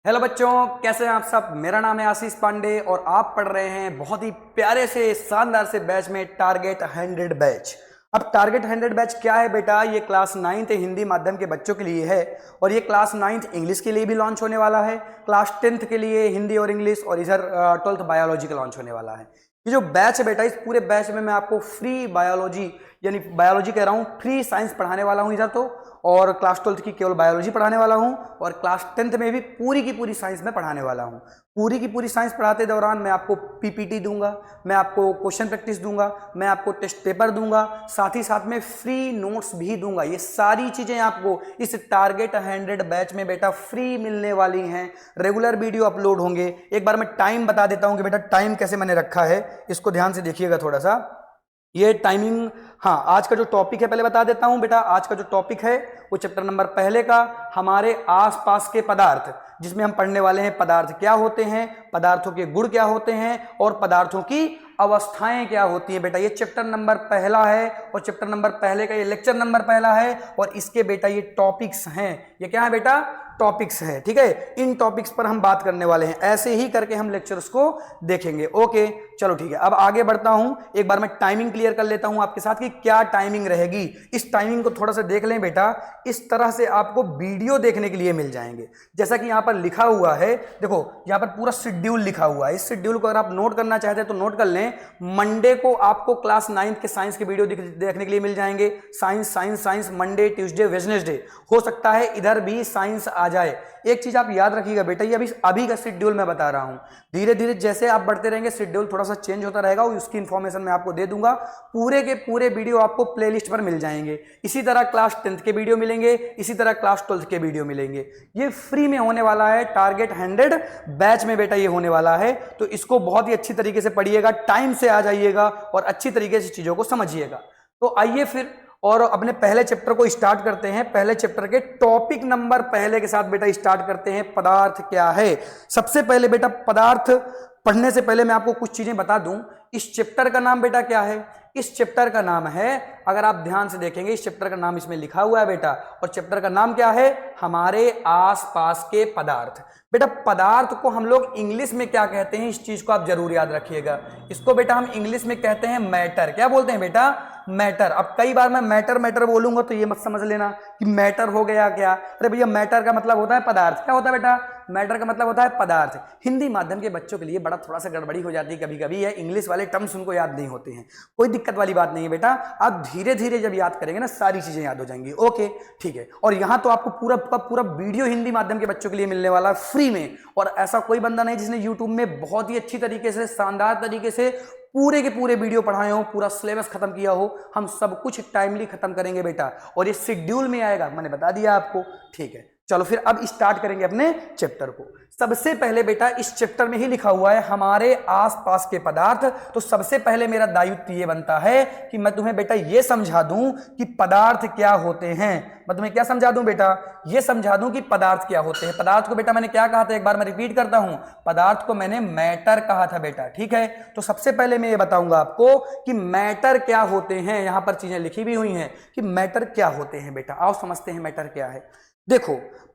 Hello बच्चों, कैसे हैं आप सब। मेरा नाम है आशीष पांडे और आप पढ़ रहे हैं बहुत ही प्यारे से शानदार से बैच में टारगेट 100 बैच। अब टारगेट 100 बैच क्या है बेटा, ये क्लास 9th हिंदी माध्यम के बच्चों के लिए है और ये क्लास 9th इंग्लिश के लिए भी लॉन्च होने वाला है, क्लास 10th के लिए हिंदी और इंग्लिश, और इधर 12th बायोलॉजी का लॉन्च होने वाला है। ये जो बैच है बेटा, इस पूरे बैच में मैं आपको फ्री बायोलॉजी, यानी बायोलॉजी कह रहा हूँ, फ्री साइंस पढ़ाने वाला हूँ इधर तो, और क्लास 12th की केवल बायोलॉजी पढ़ाने वाला हूँ, और क्लास 10th में भी पूरी की पूरी साइंस में पढ़ाने वाला हूँ। पूरी की पूरी साइंस पढ़ाते दौरान मैं आपको पीपीटी दूंगा, मैं आपको क्वेश्चन प्रैक्टिस दूंगा, मैं आपको टेस्ट पेपर दूंगा, साथ ही साथ में फ्री नोट्स भी दूंगा। ये सारी चीजें आपको इस टारगेट 100 बैच में बेटा फ्री मिलने वाली हैं। रेगुलर वीडियो अपलोड होंगे। एक बार मैं टाइम बता देता हूं कि बेटा टाइम कैसे मैंने रखा है, इसको ध्यान से देखिएगा थोड़ा सा। ये टाइमिंग, हाँ, आज का जो टॉपिक है पहले बता देता हूं बेटा। आज का जो टॉपिक है वो चैप्टर नंबर पहले का हमारे आसपास के पदार्थ, जिसमें हम पढ़ने वाले हैं पदार्थ क्या होते हैं, पदार्थों के गुण क्या होते हैं और पदार्थों की अवस्थाएं क्या होती हैं। बेटा ये चैप्टर नंबर पहला है और चैप्टर नंबर पहले का ये लेक्चर नंबर पहला है और इसके बेटा ये टॉपिक्स हैं। ये क्या है बेटा, टॉपिक्स है, ठीक है। इन टॉपिक्स पर हम बात करने वाले हैं, ऐसे ही करके हम लेक्चर्स को देखेंगे। ओके चलो ठीक है, अब आगे बढ़ता हूं। एक बार मैं टाइमिंग क्लियर कर लेता हूं आपके साथ कि क्या टाइमिंग रहेगी। इस टाइमिंग को थोड़ा सा देख लें बेटा। इस तरह से आपको वीडियो देखने के लिए मिल जाएंगे, जैसा कि यहां पर लिखा हुआ है। देखो यहां पर पूरा शेड्यूल लिखा हुआ है। इस शेड्यूल को अगर आप नोट करना चाहते हैं तो नोट कर लें। मंडे को आपको क्लास 9th के साइंस के वीडियो देखने के लिए मिल जाएंगे। Science science science Monday Tuesday Wednesday, हो सकता है इधर भी साइंस आ जाए। एक चीज आप याद रखिएगा बेटा, ये अभी का शेड्यूल मैं बता रहा हूं। धीरे धीरे जैसे आप बढ़ते रहेंगे शेड्यूल थोड़ा सा चेंज होता रहेगा और उसकी इंफॉर्मेशन मैं आपको दे दूंगा। पूरे के पूरे वीडियो आपको प्लेलिस्ट पर मिल जाएंगे। इसी तरह क्लास 10th के वीडियो मिलेंगे, इसी तरह क्लास 12th के वीडियो मिलेंगे। ये फ्री में होने वाला है, टारगेट 100 बैच में बेटा ये होने वाला है। तो इसको बहुत ही अच्छी तरीके से पढ़िएगा, टाइम से आ जाइएगा और अच्छी तरीके से चीजों को समझिएगा। तो आइए फिर और अपने पहले चैप्टर को स्टार्ट करते हैं। पहले चैप्टर के टॉपिक नंबर पहले के साथ बेटा स्टार्ट करते हैं। पदार्थ क्या है। सबसे पहले बेटा पदार्थ पढ़ने से पहले मैं आपको कुछ चीजें बता दूं। इस चैप्टर का नाम बेटा क्या है, इस चैप्टर का नाम है, अगर आप ध्यान से देखेंगे इस चैप्टर का नाम इसमें लिखा हुआ है बेटा, और चैप्टर का नाम क्या है, हमारे आसपास के पदार्थ। बेटा पदार्थ को हम लोग इंग्लिश में क्या कहते हैं, इस चीज को आप जरूर याद रखिएगा। इसको बेटा हम इंग्लिश में कहते हैं मैटर। क्या बोलते हैं बेटा, मैटर। अब कई बार मैं मैटर मैटर बोलूंगा तो ये मत समझ लेना कि मैटर हो गया क्या। अरे भैया मैटर का मतलब होता है पदार्थ। क्या होता है बेटा, मैटर का मतलब होता है पदार्थ। हिंदी माध्यम के बच्चों के लिए बड़ा थोड़ा सा गड़बड़ी हो जाती है कभी कभी, है इंग्लिश वाले टर्म्स उनको याद नहीं होते हैं। कोई दिक्कत वाली बात नहीं है बेटा, आप धीरे धीरे जब याद करेंगे ना सारी चीजें याद हो जाएंगी। ओके ठीक है। और यहां तो आपको पूरा पूरा वीडियो हिंदी माध्यम के बच्चों के लिए मिलने वाला फ्री में, और ऐसा कोई बंदा नहीं जिसने यूट्यूब में बहुत ही अच्छी तरीके से शानदार तरीके से पूरे के पूरे वीडियो पढ़ाए हो, पूरा सिलेबस खत्म किया हो। हम सब कुछ टाइमली खत्म करेंगे बेटा, और ये शेड्यूल में आएगा, मैंने बता दिया आपको। ठीक है चलो फिर अब स्टार्ट करेंगे अपने चैप्टर को। सबसे पहले बेटा इस चैप्टर में ही लिखा हुआ है हमारे आसपास के पदार्थ। तो सबसे पहले मेरा दायित्व ये बनता है कि मैं तुम्हें बेटा ये समझा दूं कि पदार्थ क्या होते हैं। मैं तुम्हें क्या समझा दूं बेटा, ये समझा दूं कि पदार्थ क्या होते हैं। पदार्थ को बेटा मैंने क्या कहा था, एक बार मैं रिपीट करता हूं, पदार्थ को मैंने मैटर कहा था बेटा। ठीक है, तो सबसे पहले मैं ये बताऊंगा आपको कि मैटर क्या होते हैं। यहां पर चीजें लिखी भी हुई हैं कि मैटर क्या होते हैं बेटा। आओ समझते हैं मैटर क्या है। देखो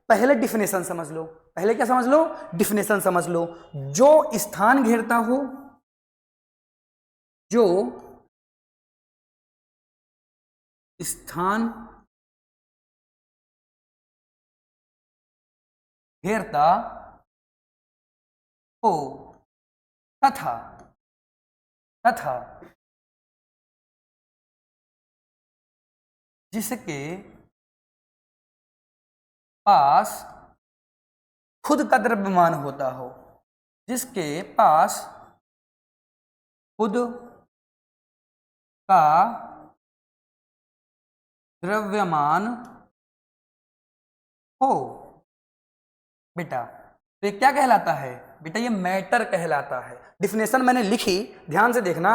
पहले डिफिनेशन समझ लो। पहले क्या समझ लो, डिफिनेशन समझ लो। जो स्थान घेरता हो, जो स्थान घेरता हो तथा तथा जिसके पास खुद का द्रव्यमान होता हो, जिसके पास खुद का द्रव्यमान हो बेटा, तो ये क्या कहलाता है बेटा, ये मैटर कहलाता है। डिफिनेशन मैंने लिखी, ध्यान से देखना।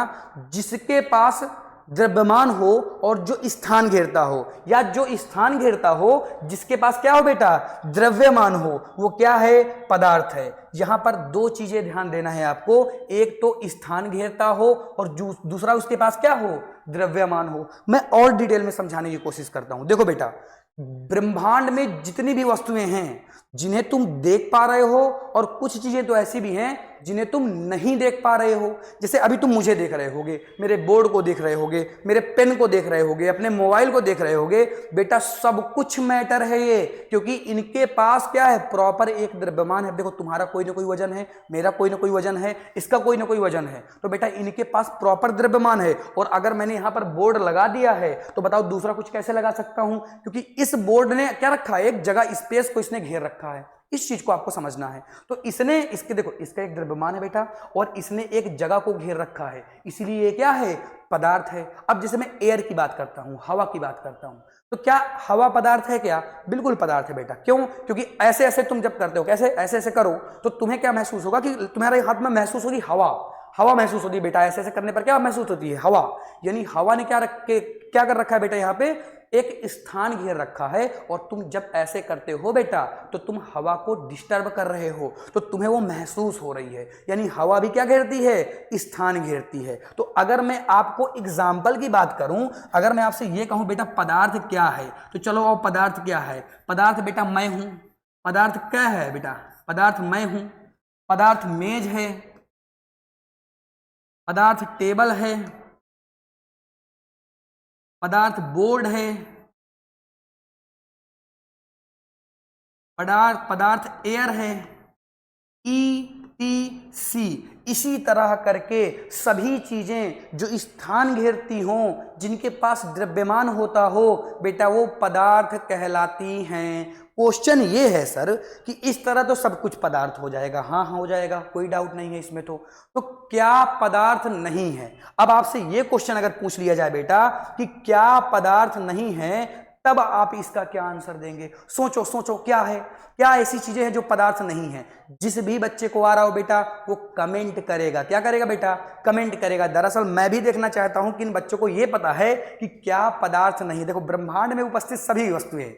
जिसके पास द्रव्यमान हो और जो स्थान घेरता हो, या जो स्थान घेरता हो जिसके पास क्या हो बेटा, द्रव्यमान हो, वो क्या है, पदार्थ है। यहां पर दो चीजें ध्यान देना है आपको, एक तो स्थान घेरता हो और दूसरा उसके पास क्या हो, द्रव्यमान हो। मैं और डिटेल में समझाने की कोशिश करता हूं। देखो बेटा, ब्रह्मांड में जितनी भी वस्तुएं हैं जिन्हें तुम देख पा रहे हो, और कुछ चीजें तो ऐसी भी हैं जिन्हें तुम नहीं देख पा रहे हो। जैसे अभी तुम मुझे देख रहे होगे, मेरे बोर्ड को देख रहे होगे, मेरे पेन को देख रहे होगे, अपने मोबाइल को देख रहे होगे। बेटा सब कुछ मैटर है ये, क्योंकि इनके पास क्या है, प्रॉपर एक द्रव्यमान है। देखो तुम्हारा कोई ना कोई वजन है, मेरा कोई ना कोई वजन है, इसका कोई ना कोई वजन है, तो बेटा इनके पास प्रॉपर द्रव्यमान है। और अगर मैंने यहां पर बोर्ड लगा दिया है तो बताओ दूसरा कुछ कैसे लगा सकता हूं, क्योंकि इस बोर्ड ने क्या रखा है, एक जगह स्पेस को इसने घेर रखा है। इस चीज को आपको समझना है। तो इसने इसके देखो, इसका एक द्रव्यमान है बेटा, और इसने एक जगह को घेर रखा है, इसीलिए ये क्या है, पदार्थ है। अब जैसे मैं एयर की बात करता हूं, हवा की बात करता हूं, तो क्या हवा पदार्थ है क्या? बिल्कुल पदार्थ है बेटा। क्यों? क्योंकि ऐसे ऐसे तुम जब करते हो, कैसे ऐसे ऐसे करो, तो तुम्हें क्या महसूस होगा कि तुम्हारे हाथ में महसूस होगी हवा, हवा महसूस होती है बेटा। ऐसे ऐसे करने पर क्या महसूस होती है, हवा। यानी हवा ने क्या कर रखा है बेटा, यहाँ पे एक स्थान घेर रखा है, और तुम जब ऐसे करते हो बेटा तो तुम हवा को डिस्टर्ब कर रहे हो, तो तुम्हें वो महसूस हो रही है। यानी हवा भी क्या घेरती है, स्थान घेरती है। तो अगर मैं आपको एग्जाम्पल की बात करूं, अगर मैं आपसे ये कहूं बेटा पदार्थ क्या है, तो चलो अब पदार्थ क्या है। पदार्थ बेटा मैं हूं। पदार्थ क्या है बेटा, पदार्थ मैं हूं। पदार्थ मेज है, पदार्थ टेबल है, पदार्थ बोर्ड है, पदार्थ एयर है, ETC। इसी तरह करके सभी चीजें जो स्थान घेरती हों, जिनके पास द्रव्यमान होता हो बेटा, वो पदार्थ कहलाती हैं। क्वेश्चन ये है सर कि इस तरह तो सब कुछ पदार्थ हो जाएगा। हाँ हाँ हो जाएगा, कोई डाउट नहीं है इसमें। तो क्या पदार्थ नहीं है? अब आपसे ये क्वेश्चन अगर पूछ लिया जाए बेटा कि क्या पदार्थ नहीं है, तब आप इसका क्या आंसर देंगे? सोचो सोचो, क्या है, क्या ऐसी चीजें हैं जो पदार्थ नहीं है? जिस भी बच्चे को आ रहा हो बेटा वो कमेंट करेगा। क्या करेगा बेटा? कमेंट करेगा। दरअसल मैं भी देखना चाहता हूं कि इन बच्चों को यह पता है कि क्या पदार्थ नहीं। देखो ब्रह्मांड में उपस्थित सभी वस्तुएं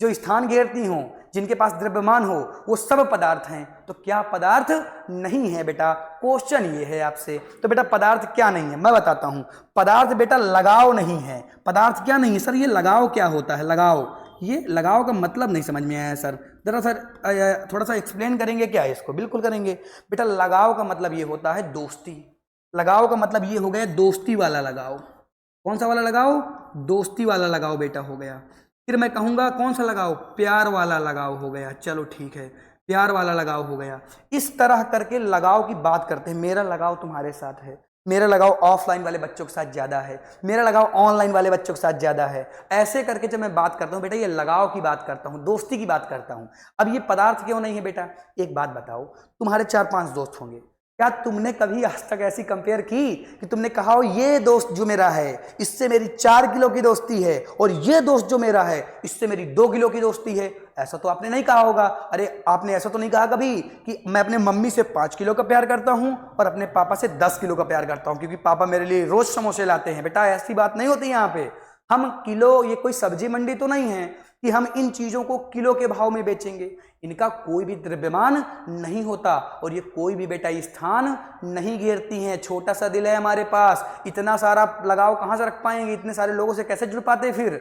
जो स्थान घेरती हों, जिनके पास द्रव्यमान हो, वो सब पदार्थ हैं। तो क्या पदार्थ नहीं है बेटा? क्वेश्चन ये है आपसे। तो बेटा पदार्थ क्या नहीं है मैं बताता हूं। पदार्थ बेटा लगाव नहीं है। पदार्थ क्या नहीं है सर? ये लगाव क्या होता है? लगाव, ये लगाव का मतलब नहीं समझ में आया सर। जरा सर थोड़ा सा एक्सप्लेन करेंगे क्या इसको? बिल्कुल करेंगे बेटा। लगाव का मतलब ये होता है दोस्ती। लगाव का मतलब ये हो गया दोस्ती वाला लगाव। कौन सा वाला लगाव? दोस्ती वाला लगाव बेटा हो गया। फिर मैं कहूंगा कौन सा लगाव? प्यार वाला लगाव हो गया। चलो ठीक है, प्यार वाला लगाव हो गया। इस तरह करके लगाव की बात करते हैं। मेरा लगाव तुम्हारे साथ है, मेरा लगाव ऑफलाइन वाले बच्चों के साथ ज्यादा है, मेरा लगाव ऑनलाइन वाले बच्चों के साथ ज्यादा है। ऐसे करके जब मैं बात करता हूं बेटा, ये लगाव की बात करता हूं, दोस्ती की बात करता हूं। अब ये पदार्थ क्यों नहीं है बेटा? एक बात बताओ, तुम्हारे 4-5 दोस्त होंगे, क्या तुमने कभी आज तक ऐसी कंपेयर की कि तुमने कहा हो ये दोस्त जो मेरा है इससे मेरी 4 किलो की दोस्ती है, और ये दोस्त जो मेरा है इससे मेरी 2 किलो की दोस्ती है? ऐसा तो आपने नहीं कहा होगा। अरे आपने ऐसा तो नहीं कहा कभी कि मैं अपने मम्मी से 5 किलो का प्यार करता हूं और अपने पापा से 10 किलो का प्यार करता हूं क्योंकि पापा मेरे लिए रोज समोसे लाते हैं। बेटा ऐसी बात नहीं होती यहाँ पे। हम किलो, ये कोई सब्जी मंडी तो नहीं है कि हम इन चीजों को किलो के भाव में बेचेंगे। इनका कोई भी द्रव्यमान नहीं होता, और ये कोई भी बेटा स्थान नहीं घेरती हैं। छोटा सा दिल है हमारे पास, इतना सारा लगाव कहां से रख पाएंगे? इतने सारे लोगों से कैसे जुड़ पाते फिर?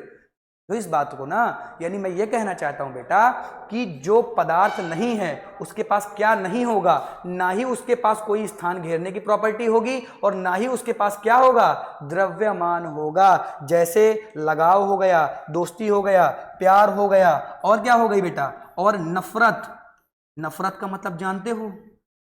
तो इस बात को ना, यानी मैं ये कहना चाहता हूं बेटा कि जो पदार्थ नहीं है उसके पास क्या नहीं होगा? ना ही उसके पास कोई स्थान घेरने की प्रॉपर्टी होगी, और ना ही उसके पास क्या होगा? द्रव्यमान होगा। जैसे लगाव हो गया, दोस्ती हो गया, प्यार हो गया, और क्या हो गई बेटा? और नफरत। नफरत का मतलब जानते हो?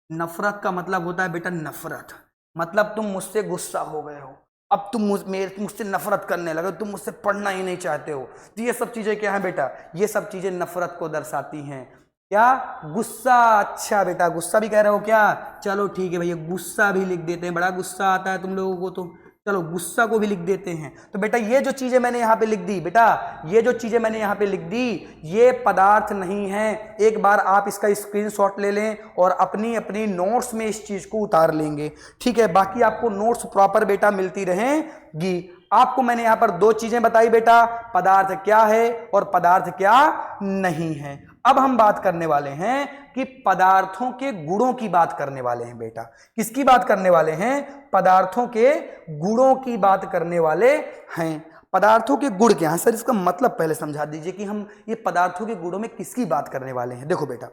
नफरत का मतलब होता है बेटा नफरत, मतलब तुम मुझसे गुस्सा हो गए हो, अब तुम मुझसे नफरत करने लगे, तुम मुझसे पढ़ना ही नहीं चाहते हो। तो ये सब चीजें क्या है बेटा? ये सब चीजें नफरत को दर्शाती हैं। क्या? गुस्सा। अच्छा बेटा गुस्सा भी कह रहे हो क्या? चलो ठीक है भैया, गुस्सा भी लिख देते हैं। बड़ा गुस्सा आता है तुम लोगों को, तो चलो गुस्सा को भी लिख देते हैं। तो बेटा ये जो चीजें मैंने यहाँ पे लिख दी बेटा, ये जो चीजें मैंने यहाँ पे लिख दी, ये पदार्थ नहीं है। एक बार आप इसका स्क्रीनशॉट ले लें और अपनी अपनी नोट्स में इस चीज को उतार लेंगे, ठीक है? बाकी आपको नोट्स प्रॉपर बेटा मिलती रहेंगी। आपको मैंने यहाँ पर 2 चीजें बताई बेटा, पदार्थ क्या है और पदार्थ क्या नहीं है। अब हम बात करने वाले हैं कि पदार्थों के गुणों की बात करने वाले हैं बेटा। किसकी बात करने वाले हैं? पदार्थों के गुणों की बात करने वाले हैं। पदार्थों के गुण क्या है सर, इसका मतलब पहले समझा दीजिए कि हम ये पदार्थों के गुणों में किसकी बात करने वाले हैं। देखो बेटा,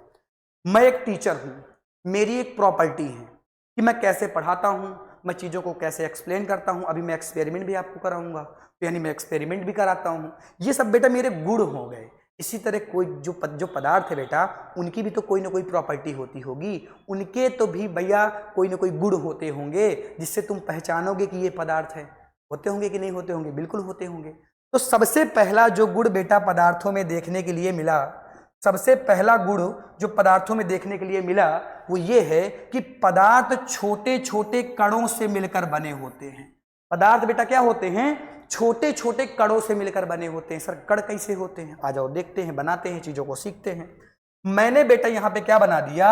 मैं एक टीचर हूं, मेरी एक प्रॉपर्टी है कि मैं कैसे पढ़ाता हूं, मैं चीज़ों को कैसे एक्सप्लेन करता हूं। अभी मैं एक्सपेरिमेंट भी आपको कराऊंगा, तो यानी मैं एक्सपेरिमेंट भी कराता हूं। ये सब बेटा मेरे गुण हो गए। इसी तरह कोई जो पदार्थ है बेटा, उनकी भी तो कोई ना कोई प्रॉपर्टी होती होगी, उनके तो भी भैया कोई ना कोई गुण होते होंगे जिससे तुम पहचानोगे कि ये पदार्थ है। होते होंगे कि नहीं होते होंगे? बिल्कुल होते होंगे। तो सबसे पहला जो गुण बेटा पदार्थों में देखने के लिए मिला, सबसे पहला गुण जो पदार्थों में देखने के लिए मिला वो ये है कि पदार्थ छोटे छोटे कणों से मिलकर बने होते हैं। पदार्थ बेटा क्या होते हैं? छोटे छोटे कणों से मिलकर बने होते हैं। सर कण कैसे होते हैं? आ जाओ देखते हैं, बनाते हैं, चीजों को सीखते हैं। मैंने बेटा यहाँ पे क्या बना दिया,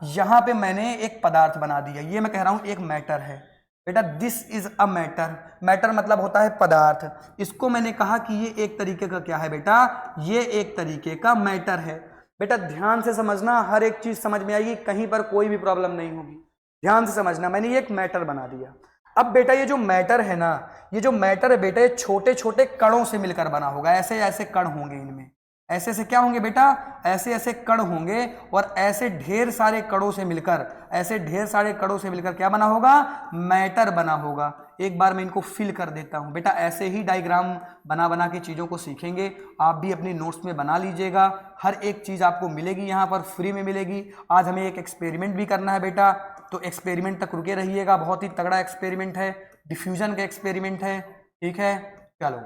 यहाँ पे मैंने एक पदार्थ बना दिया। ये मैं कह रहा हूं एक मैटर है बेटा, this is a matter. Matter मतलब होता है पदार्थ। इसको मैंने कहा कि ये एक तरीके का क्या है बेटा, ये एक तरीके का मैटर है। बेटा ध्यान से समझना, हर एक चीज समझ में आएगी, कहीं पर कोई भी प्रॉब्लम नहीं होगी। ध्यान से समझना, मैंने ये एक मैटर बना दिया। अब बेटा ये जो मैटर है ना, ये जो मैटर है बेटा, ये छोटे छोटे कणों से मिलकर बना होगा। ऐसे ऐसे कण होंगे इनमें, ऐसे ऐसे क्या होंगे बेटा, ऐसे ऐसे कण होंगे, और ऐसे ढेर सारे कणों से मिलकर, ऐसे ढेर सारे कणों से मिलकर क्या बना होगा, मैटर बना होगा। एक बार मैं इनको फिल कर देता हूं बेटा। ऐसे ही डायग्राम बना बना के चीज़ों को सीखेंगे। आप भी अपनी नोट्स में बना लीजिएगा, हर एक चीज़ आपको मिलेगी यहाँ पर, फ्री में मिलेगी। आज हमें एक एक्सपेरिमेंट भी करना है बेटा, तो एक्सपेरिमेंट तक रुके रहिएगा। बहुत ही तगड़ा एक्सपेरिमेंट है, डिफ्यूजन का एक्सपेरिमेंट है, ठीक है। चलो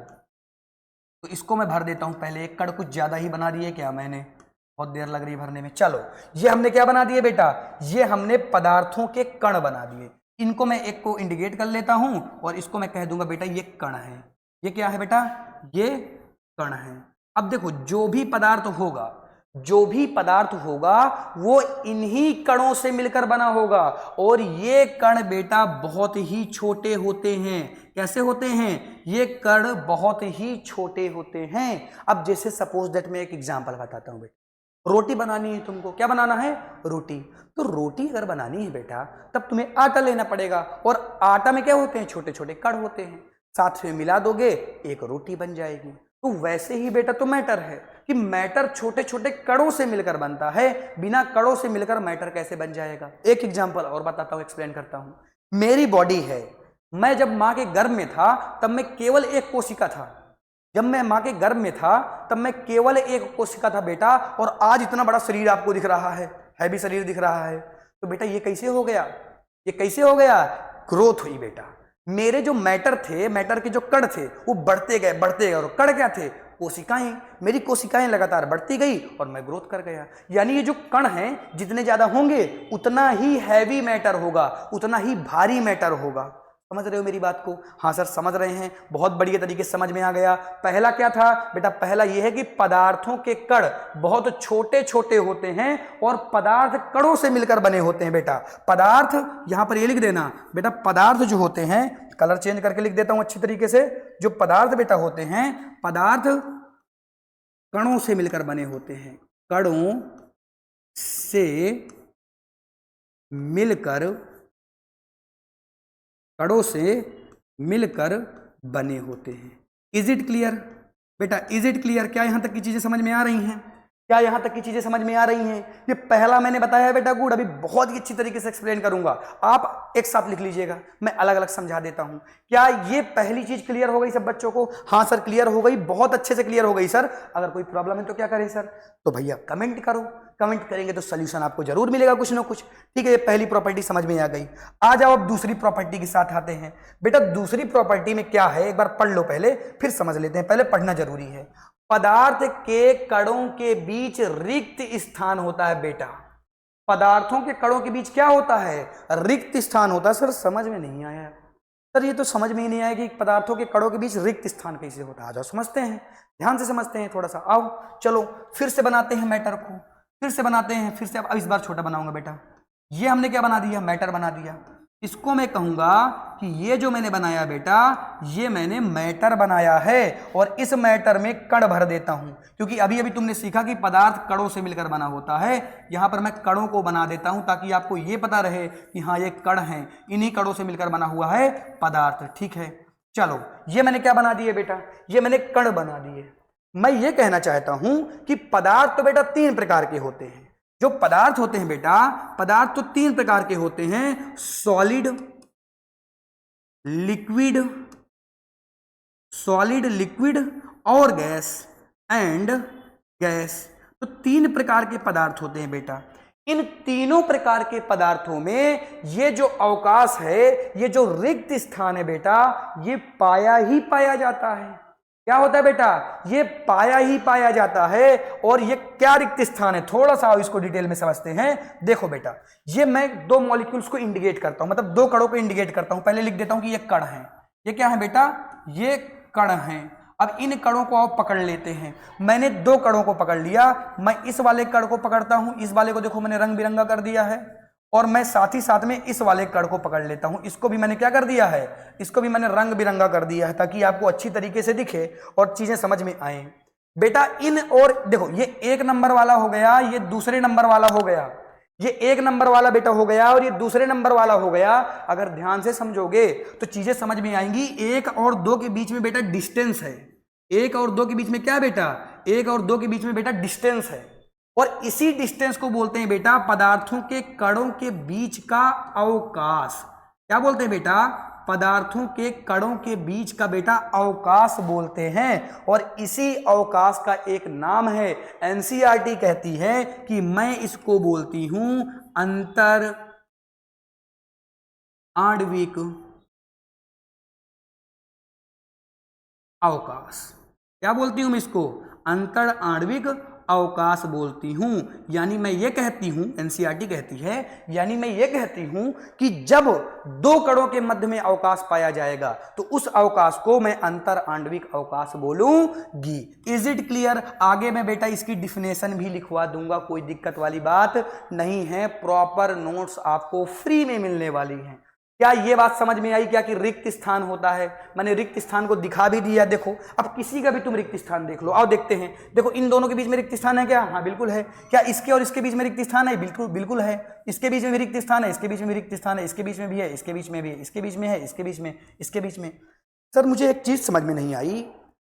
तो इसको मैं भर देता हूं पहले। एक कण कुछ ज्यादा ही बना दिए क्या मैंने, बहुत देर लग रही है भरने में। चलो ये हमने क्या बना दिए बेटा, ये हमने पदार्थों के कण बना दिए। इनको मैं एक को इंडिकेट कर लेता हूं और इसको मैं कह दूंगा बेटा ये कण है। ये क्या है बेटा, ये कण है। अब देखो जो भी पदार्थ होगा, जो भी पदार्थ होगा वो इन्हीं कणों से मिलकर बना होगा। और ये कण बेटा बहुत ही छोटे होते हैं। कैसे होते हैं? ये कण बहुत ही छोटे होते हैं। अब जैसे सपोज दैट मैं एक एग्जांपल बताता हूं बेटा। रोटी बनानी है तुमको, क्या बनाना है, रोटी। तो रोटी अगर बनानी है बेटा तब तुम्हें आटा लेना पड़ेगा, और आटा में क्या होते हैं, छोटे छोटे कण होते हैं। साथ में मिला दोगे एक रोटी बन जाएगी। तो वैसे ही बेटा तो मैटर है कि मैटर छोटे छोटे कणों से मिलकर बनता है। बिना कणों से मिलकर मैटर कैसे बन जाएगा? एक एग्जांपल और बताता हूं, एक्सप्लेन करता हूं। मेरी बॉडी है, मैं जब मां के गर्भ में था तब मैं केवल एक कोशिका था। जब मैं मां के गर्भ में था तब मैं केवल एक कोशिका था बेटा, और आज इतना बड़ा शरीर आपको दिख रहा है, हैवी शरीर दिख रहा है। तो बेटा ये कैसे हो गया, ये कैसे हो गया? ग्रोथ हुई बेटा। मेरे जो मैटर थे, मैटर के जो कण थे वो बढ़ते गए बढ़ते गए, और कण क्या थे, कोशिकाएं। मेरी कोशिकाएं लगातार बढ़ती गई और मैं ग्रोथ कर गया। यानी ये जो कण हैं जितने ज्यादा होंगे उतना ही हैवी मैटर होगा, उतना ही भारी मैटर होगा। समझ रहे हो मेरी बात को? हाँ सर समझ रहे हैं, बहुत बढ़िया तरीके से समझ में आ गया। पहला क्या था बेटा, पहला यह है कि पदार्थों के कण बहुत छोटे छोटे होते हैं और पदार्थ कणों से मिलकर बने होते हैं बेटा। पदार्थ यहां पर ये लिख देना बेटा, पदार्थ जो होते हैं, कलर चेंज करके लिख देता हूं अच्छी तरीके से। जो पदार्थ बेटा होते हैं, पदार्थ कणों से मिलकर बने होते हैं, कणों से मिलकर, कणों से मिलकर बने होते हैं। इज इट क्लियर बेटा, इज इट क्लियर? क्या यहां तक की चीजें समझ में आ रही हैं? क्या यहां तक की चीजें समझ में आ रही हैं? ये पहला मैंने बताया बेटा गुड, अभी बहुत ही अच्छी तरीके से एक्सप्लेन करूंगा। आप एक साथ लिख लीजिएगा, मैं अलग अलग समझा देता हूं। क्या ये पहली चीज क्लियर हो गई सब बच्चों को? हाँ सर क्लियर हो गई, बहुत अच्छे से क्लियर हो गई सर। अगर कोई प्रॉब्लम है तो क्या करें सर? तो भैया कमेंट करो, कमेंट करेंगे तो सोल्यूशन आपको जरूर मिलेगा कुछ ना कुछ। ठीक है, ये पहली प्रॉपर्टी समझ में आ गई। आ जाओ अब दूसरी प्रॉपर्टी के साथ आते हैं। बेटा दूसरी प्रॉपर्टी में क्या है, एक बार पढ़ लो पहले, फिर समझ लेते हैं। पहले पढ़ना जरूरी है। पदार्थ के कणों के बीच रिक्त स्थान होता है बेटा। पदार्थों के कणों के बीच क्या होता है, रिक्त स्थान होता है। सर समझ में नहीं आया सर, ये तो समझ में ही नहीं आया कि पदार्थों के कणों के बीच रिक्त स्थान कैसे होता है। आ जाओ समझते हैं, ध्यान से समझते हैं थोड़ा सा। आओ चलो फिर से बनाते हैं मैटर को, फिर से बनाते हैं, फिर से। अब इस बार छोटा बनाऊंगा बेटा। ये हमने क्या बना दिया, मैटर बना दिया। इसको मैं कहूंगा कि ये जो मैंने बनाया बेटा, ये मैंने मैटर बनाया है, और इस मैटर में कण भर देता हूं, क्योंकि अभी अभी तुमने सीखा कि पदार्थ कणों से मिलकर बना होता है। यहां पर मैं कणों को बना देता हूं ताकि आपको ये पता रहे कि हाँ ये कण हैं, इन्हीं कणों से मिलकर बना हुआ है पदार्थ। ठीक है, चलो ये मैंने क्या बना दिए बेटा, ये मैंने कण बना दिए। मैं ये कहना चाहता हूं कि पदार्थ तो बेटा 3 प्रकार के होते हैं। जो पदार्थ होते हैं बेटा, पदार्थ तो 3 प्रकार के होते हैं, सॉलिड, लिक्विड, सॉलिड लिक्विड और गैस एंड गैस। तो 3 प्रकार के पदार्थ होते हैं बेटा। इन तीनों प्रकार के पदार्थों में ये जो अवकाश है, ये जो रिक्त स्थान है बेटा, ये पाया ही पाया जाता है। क्या होता है बेटा, ये पाया ही पाया जाता है। और ये क्या रिक्त स्थान है, थोड़ा सा इसको डिटेल में समझते हैं। देखो बेटा, ये मैं 2 मॉलिक्यूल्स को इंडिकेट करता हूं, मतलब 2 कणों को इंडिकेट करता हूं। पहले लिख देता हूं कि ये कण है। ये क्या है बेटा, ये कण है। अब इन कणों को आप पकड़ लेते हैं। मैंने 2 कणों को पकड़ लिया। मैं इस वाले कण को पकड़ता हूं, इस वाले को देखो मैंने रंग बिरंगा कर दिया है। और मैं साथ ही साथ में इस वाले कण को पकड़ लेता हूं, इसको भी मैंने क्या कर दिया है, इसको भी मैंने रंग बिरंगा कर दिया है, ताकि आपको अच्छी तरीके से दिखे और चीजें समझ में आए बेटा। इन और देखो, ये 1 नंबर वाला हो गया, ये दूसरे नंबर वाला हो गया। ये 1 नंबर वाला बेटा हो गया और ये दूसरे नंबर वाला हो गया। अगर ध्यान से समझोगे तो चीजें समझ में आएंगी। 1 और 2 के बीच में बेटा डिस्टेंस है। 1 और 2 के बीच में क्या है बेटा, 1 और 2 के बीच में बेटा डिस्टेंस है। और इसी डिस्टेंस को बोलते हैं बेटा पदार्थों के कणों के बीच का अवकाश। क्या बोलते हैं बेटा, पदार्थों के कणों के बीच का बेटा अवकाश बोलते हैं। और इसी अवकाश का एक नाम है, एनसीईआरटी कहती है कि मैं इसको बोलती हूं अंतर आणविक अवकाश। क्या बोलती हूं मैं इसको, अंतर आणविक अवकाश बोलती हूं। यानी मैं ये कहती हूं, एनसीईआरटी कहती है, यानी मैं ये कहती हूं कि जब 2 कणों के मध्य में अवकाश पाया जाएगा तो उस अवकाश को मैं अंतर आणविक अवकाश बोलूंगी। Is it clear. आगे मैं बेटा इसकी डिफिनेशन भी लिखवा दूंगा, कोई दिक्कत वाली बात नहीं है। प्रॉपर नोट्स आपको फ्री में मिलने वाली हैं। क्या ये बात समझ में आई क्या कि रिक्त स्थान होता है। मैंने रिक्त स्थान को दिखा भी दिया। देखो अब किसी का भी तुम रिक्त स्थान देख लो, आओ देखते हैं। देखो इन दोनों के बीच में रिक्त स्थान है क्या, हाँ बिल्कुल है। क्या इसके और इसके बीच में रिक्त स्थान है, बिल्कुल बिल्कुल है। इसके बीच में भी रिक्त स्थान है, इसके बीच में भी रिक्त स्थान है, इसके बीच में भी है, इसके बीच में भी है, इसके बीच में है, इसके बीच में, इसके बीच में। सर मुझे एक चीज समझ में नहीं आई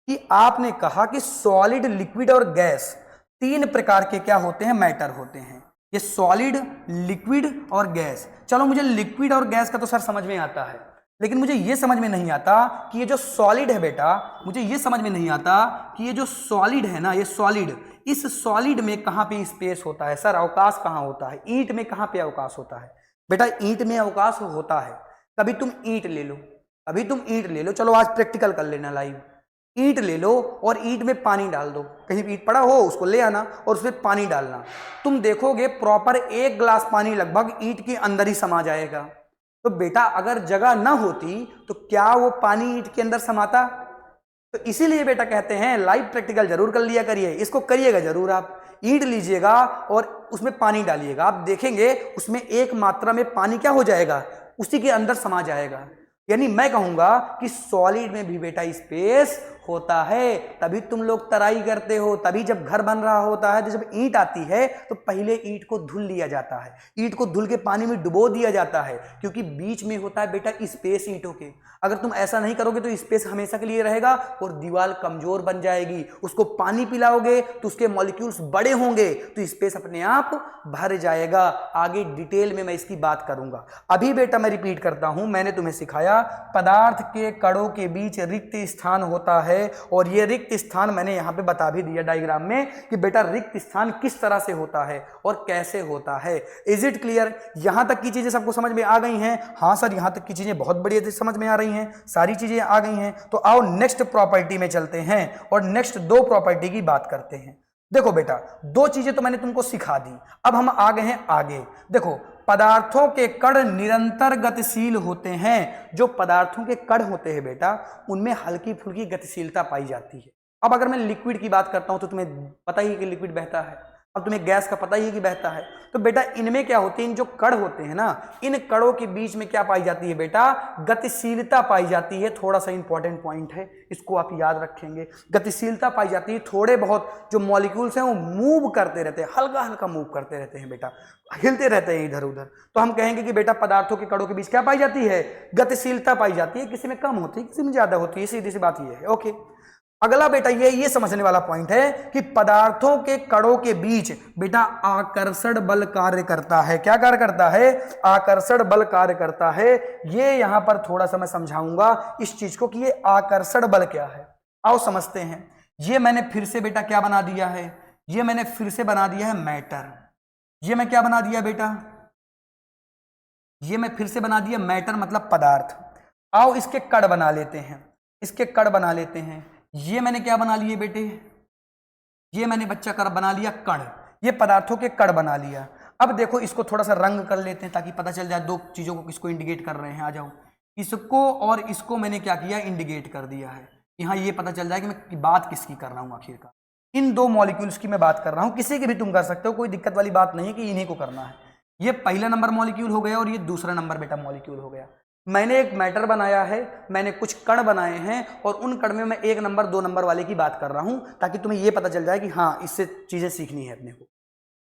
कि आपने कहा कि सॉलिड, लिक्विड और गैस 3 प्रकार के क्या होते हैं, मैटर होते हैं। ये सॉलिड, लिक्विड और गैस। चलो मुझे लिक्विड और गैस का तो सर समझ में आता है, लेकिन मुझे ये समझ में नहीं आता कि ये जो सॉलिड है बेटा, मुझे ये समझ में नहीं आता कि ये जो सॉलिड है ना, ये सॉलिड, इस सॉलिड में कहाँ पे स्पेस होता है सर, अवकाश कहाँ होता है। ईंट में कहाँ पे अवकाश होता है बेटा, ईंट में अवकाश होता है। कभी तुम ईंट ले लो, अभी तुम ईंट ले लो, चलो आज प्रैक्टिकल कर लेना लाइव। ईंट ले लो और ईंट में पानी डाल दो, कहीं ईंट पड़ा हो उसको ले आना और उसमें पानी डालना। तुम देखोगे प्रॉपर 1 गिलास पानी लगभग ईंट के अंदर ही समा जाएगा। तो बेटा अगर जगह ना होती तो क्या वो पानी ईंट के अंदर समाता। तो इसीलिए बेटा कहते हैं लाइव प्रैक्टिकल जरूर कर लिया करिए, इसको करिएगा जरूर। आप ईंट लीजिएगा और उसमें पानी डालिएगा, आप देखेंगे उसमें एक मात्रा में पानी क्या हो जाएगा, उसी के अंदर समा जाएगा। यानी मैं कहूंगा कि सॉलिड में भी बेटा स्पेस होता है। तभी तुम लोग तराई करते हो, तभी जब घर बन रहा होता है तो जब ईंट आती है तो पहले ईंट को धुल लिया जाता है, ईंट को धुल के पानी में डुबो दिया जाता है, क्योंकि बीच में होता है बेटा स्पेस ईंटों के। अगर तुम ऐसा नहीं करोगे तो स्पेस हमेशा के लिए रहेगा और दीवार कमजोर बन जाएगी। उसको पानी पिलाओगे तो उसके मॉलिक्यूल्स बड़े होंगे तो स्पेस अपने आप भर जाएगा। आगे डिटेल में मैं इसकी बात करूंगा। अभी बेटा मैं रिपीट करता हूं, मैंने तुम्हें सिखाया पदार्थ के कणों के बीच रिक्त स्थान होता है। और ये रिक्त स्थान मैंने यहां पे बता भी दिया डायग्राम में कि बेटा रिक्त स्थान किस तरह से होता है और कैसे होता है। Is it clear. यहां तक की चीजें सबको समझ में आ गई हैं। हाँ सर यहां तक की चीजें बहुत बढ़िया समझ में आ रही हैं, सारी चीजें आ गई हैं। तो आओ नेक्स्ट प्रॉपर्टी में चलते हैं और नेक्स्ट 2 प्रॉपर्टी की बात करते हैं। देखो बेटा 2 चीजें तो मैंने तुमको सिखा दी, अब हम आ गए हैं आगे। देखो पदार्थों के कण निरंतर गतिशील होते हैं। जो पदार्थों के कण होते हैं बेटा उनमें हल्की फुल्की गतिशीलता पाई जाती है। अब अगर मैं लिक्विड की बात करता हूं तो तुम्हें पता ही है कि लिक्विड बहता है। अब तुम्हें गैस का पता ही है कि बहता है। तो बेटा इनमें क्या होती है, इन जो कण होते हैं ना, इन कणों के बीच में क्या पाई जाती है बेटा, गतिशीलता पाई जाती है। थोड़ा सा इंपॉर्टेंट पॉइंट है, इसको आप याद रखेंगे। गतिशीलता पाई जाती है, थोड़े बहुत जो मॉलिक्यूल्स हैं वो मूव करते रहते हैं, हल्का हल्का मूव करते रहते हैं बेटा, हिलते रहते हैं इधर उधर। तो हम कहेंगे कि बेटा पदार्थों के कणों के बीच क्या पाई जाती है, गतिशीलता पाई जाती है। किसी में कम होती है, किसी में ज्यादा होती है, सीधी सी बात ये है। ओके, अगला बेटा ये समझने वाला पॉइंट है कि पदार्थों के कणों के बीच बेटा आकर्षण बल कार्य करता है। क्या कार्य करता है, आकर्षण बल कार्य करता है। ये यहां पर थोड़ा सा मैं समझाऊंगा इस चीज को कि ये आकर्षण बल क्या है। आओ समझते हैं। ये मैंने फिर से बेटा क्या बना दिया है, ये मैंने फिर से बना दिया है मैटर। ये मैं क्या बना दिया बेटा, ये मैं फिर से बना दिया मैटर मतलब पदार्थ। आओ इसके कण बना लेते हैं, इसके कण बना लेते हैं। ये मैंने क्या बना लिए बेटे, ये मैंने बच्चा कर बना लिया कण, ये पदार्थों के कण बना लिया। अब देखो इसको थोड़ा सा रंग कर लेते हैं ताकि पता चल जाए दो चीजों को किसको इंडिकेट कर रहे हैं। आ जाओ, इसको और इसको मैंने क्या किया, इंडिकेट कर दिया है। यहाँ ये पता चल जाए कि मैं बात किसकी कर रहा हूँ आखिरकार। इन दो मॉलिक्यूल्स की मैं बात कर रहा हूँ, किसी की भी तुम कर सकते हो, कोई दिक्कत वाली बात नहीं है कि इन्हीं को करना है। ये पहला नंबर मॉलिक्यूल हो गया और ये दूसरा नंबर बेटा मॉलिक्यूल हो गया। मैंने एक मैटर बनाया है, मैंने कुछ कण बनाए हैं और उन कण में मैं 1 नंबर 2 नंबर वाले की बात कर रहा हूं ताकि तुम्हें यह पता चल जाए कि हाँ इससे चीजें सीखनी है अपने को।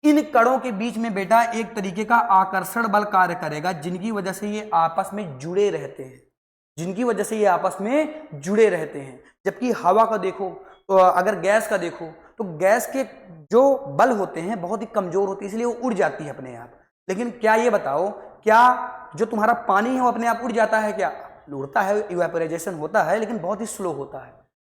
इन कणों के बीच में बेटा एक तरीके का आकर्षण बल कार्य करेगा जिनकी वजह से ये आपस में जुड़े रहते हैं, जिनकी वजह से ये आपस में जुड़े रहते हैं। जबकि हवा का देखो तो अगर गैस का देखो तो गैस के जो बल होते हैं बहुत ही कमजोर होते हैं, इसलिए वो उड़ जाती है अपने आप। लेकिन क्या ये बताओ, क्या जो तुम्हारा पानी है वो अपने आप उड़ जाता है? क्या उड़ता है, इवेपोराइजेशन होता है लेकिन बहुत ही स्लो होता है।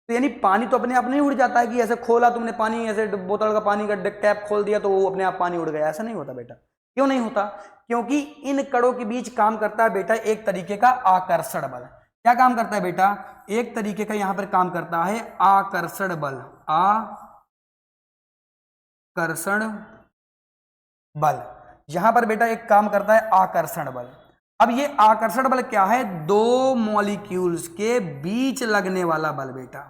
तो यानी पानी तो अपने आप नहीं उड़ जाता है कि ऐसे खोला तुमने पानी, ऐसे बोतल का पानी का टैप खोल दिया तो वो अपने आप पानी उड़ गया, ऐसा नहीं होता बेटा। क्यों नहीं होता? क्योंकि इन कणों के बीच काम करता है बेटा एक तरीके का आकर्षण बल। क्या काम करता है बेटा? एक तरीके का यहां पर काम करता है आकर्षण बल, आकर्षण बल। यहां पर बेटा एक काम करता है आकर्षण बल। अब ये आकर्षण बल क्या है? दो मॉलिक्यूल्स के बीच लगने वाला बल बेटा।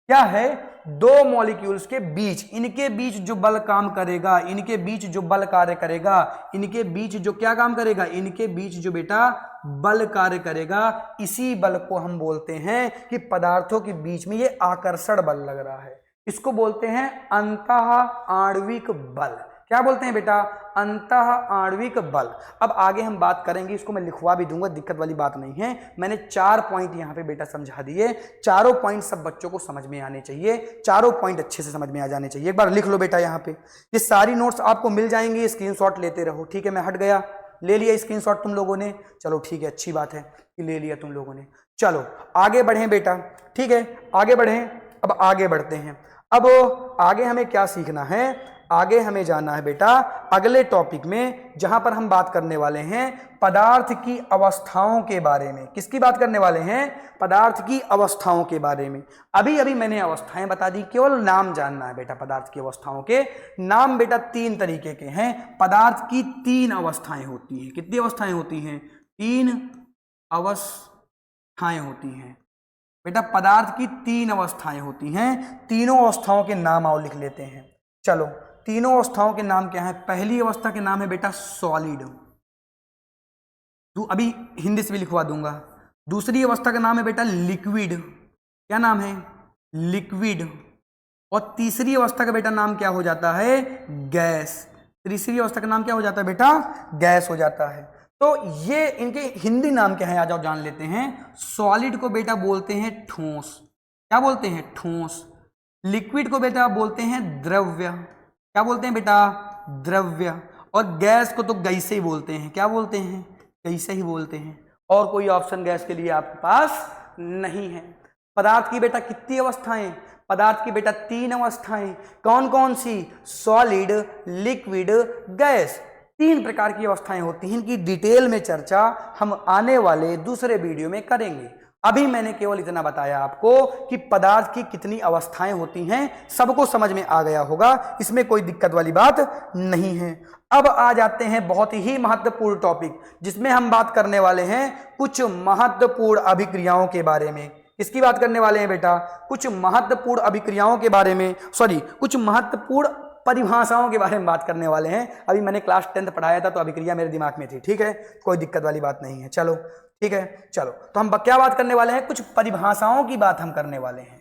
क्या है? दो मॉलिक्यूल्स के बीच, इनके बीच जो बल काम करेगा, इनके बीच जो बल कार्य करेगा, इनके बीच जो क्या काम करेगा, इनके बीच जो बेटा बल कार्य करेगा, इसी बल को हम बोलते हैं कि पदार्थों के बीच में ये आकर्षण बल लग रहा है। इसको बोलते हैं अंतः आणविक बल। क्या बोलते हैं बेटा? अंतः आणविक बल। अब आगे हम बात करेंगे, इसको मैं लिखवा भी दूंगा, दिक्कत वाली बात नहीं है। मैंने 4 पॉइंट यहाँ पे बेटा समझा दिए। चारों पॉइंट सब बच्चों को समझ में आने चाहिए, चारों पॉइंट अच्छे से समझ में आ जाने चाहिए। एक बार लिख लो बेटा यहाँ पे, ये सारी नोट्स आपको मिल जाएंगी, स्क्रीनशॉट लेते रहो। ठीक है, मैं हट गया, ले लिया स्क्रीनशॉट तुम लोगों ने, चलो ठीक है, अच्छी बात है कि ले लिया तुम लोगों ने। चलो आगे बढ़ें बेटा, ठीक है आगे बढ़ें। अब आगे बढ़ते हैं। अब आगे हमें क्या सीखना है? आगे हमें जाना है बेटा अगले टॉपिक में, जहां पर हम बात करने वाले हैं पदार्थ की अवस्थाओं के बारे में। किसकी बात करने वाले हैं? पदार्थ की अवस्थाओं के बारे में। अभी अभी मैंने अवस्थाएं बता दी, केवल नाम जानना है बेटा। पदार्थ की अवस्थाओं के नाम बेटा 3 तरीके के हैं। पदार्थ की 3 अवस्थाएं होती हैं। कितनी अवस्थाएं होती हैं? 3 अवस्थाएं होती हैं बेटा। पदार्थ की 3 अवस्थाएं होती हैं। तीनों अवस्थाओं के नाम आओ लिख लेते हैं। चलो, तीनों अवस्थाओं के नाम क्या है? पहली अवस्था के नाम है बेटा सॉलिड, अभी हिंदी से भी लिखवा दूंगा। दूसरी अवस्था का नाम है बेटा लिक्विड। क्या नाम है? लिक्विड। और तीसरी अवस्था का बेटा नाम क्या हो जाता है? गैस। तीसरी अवस्था का नाम क्या हो जाता है बेटा? गैस हो जाता है। तो ये इनके हिंदी नाम क्या है, आ जाओ जान लेते हैं। सॉलिड को बेटा बोलते हैं ठोस। क्या बोलते हैं? ठोस। लिक्विड को बेटा बोलते हैं द्रव्य। क्या बोलते हैं बेटा? द्रव्य। और गैस को तो गैसे ही बोलते हैं। क्या बोलते हैं? गैसे ही बोलते हैं। और कोई ऑप्शन गैस के लिए आपके पास नहीं है। पदार्थ की बेटा कितनी अवस्थाएं? पदार्थ की बेटा 3 अवस्थाएं। कौन कौन सी? Solid, liquid, gas. 3 प्रकार की अवस्थाएं होती हैं। इनकी डिटेल में चर्चा हम आने वाले दूसरे वीडियो में करेंगे। अभी मैंने केवल इतना बताया आपको कि पदार्थ की कितनी अवस्थाएं होती हैं, सबको समझ में आ गया होगा, इसमें कोई दिक्कत वाली बात नहीं है। अब आ जाते हैं बहुत ही महत्वपूर्ण टॉपिक, जिसमें हम बात करने वाले हैं कुछ महत्वपूर्ण अभिक्रियाओं के बारे में। किसकी बात करने वाले हैं बेटा? कुछ महत्वपूर्ण अभिक्रियाओं के बारे में, कुछ महत्वपूर्ण परिभाषाओं के बारे में बात करने वाले हैं। अभी मैंने क्लास 10th पढ़ाया था तो अभिक्रिया मेरे दिमाग में थी, ठीक है, कोई दिक्कत वाली बात नहीं है। चलो ठीक है, चलो तो हम क्या बात करने वाले हैं, कुछ परिभाषाओं की बात हम करने वाले हैं।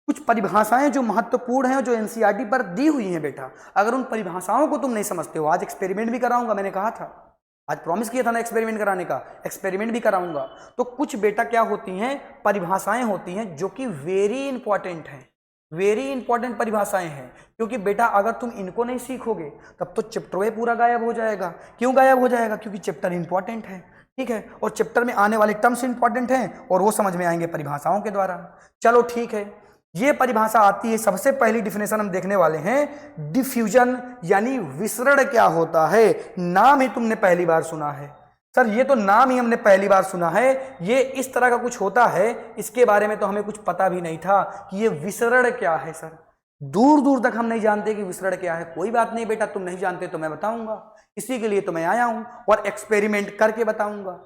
कुछ परिभाषाएं जो महत्वपूर्ण हैं, जो एनसीईआरटी पर दी हुई हैं बेटा। अगर उन परिभाषाओं को तुम नहीं समझते हो, आज एक्सपेरिमेंट भी कराऊंगा, मैंने कहा था, आज प्रॉमिस किया था ना एक्सपेरिमेंट कराने का, एक्सपेरिमेंट भी कराऊंगा। तो कुछ बेटा क्या होती हैं, परिभाषाएं होती हैं जो कि वेरी इंपॉर्टेंट हैं, वेरी इंपॉर्टेंट परिभाषाएं हैं। क्योंकि बेटा अगर तुम इनको नहीं सीखोगे तब तो चैप्टर पूरा गायब हो जाएगा। क्यों गायब हो जाएगा? क्योंकि चैप्टर इंपॉर्टेंट है, ठीक है, और चैप्टर में आने वाले टर्म्स इंपॉर्टेंट हैं और वो समझ में आएंगे परिभाषाओं के द्वारा। चलो ठीक है, ये परिभाषा आती है, सबसे पहली डिफिनेशन हम देखने वाले हैं, डिफ्यूजन यानी विसरण क्या होता है। नाम ही तुमने पहली बार सुना है सर, ये तो नाम ही हमने पहली बार सुना है। ये इस तरह का कुछ होता है, इसके बारे में तो हमें कुछ पता भी नहीं था कि ये विसरण क्या है। सर दूर दूर तक हम नहीं जानते कि विसरण क्या है। कोई बात नहीं बेटा, तुम नहीं जानते तो मैं बताऊंगा, इसी के लिए तो मैं आया हूं और एक्सपेरिमेंट करके बताऊंगा।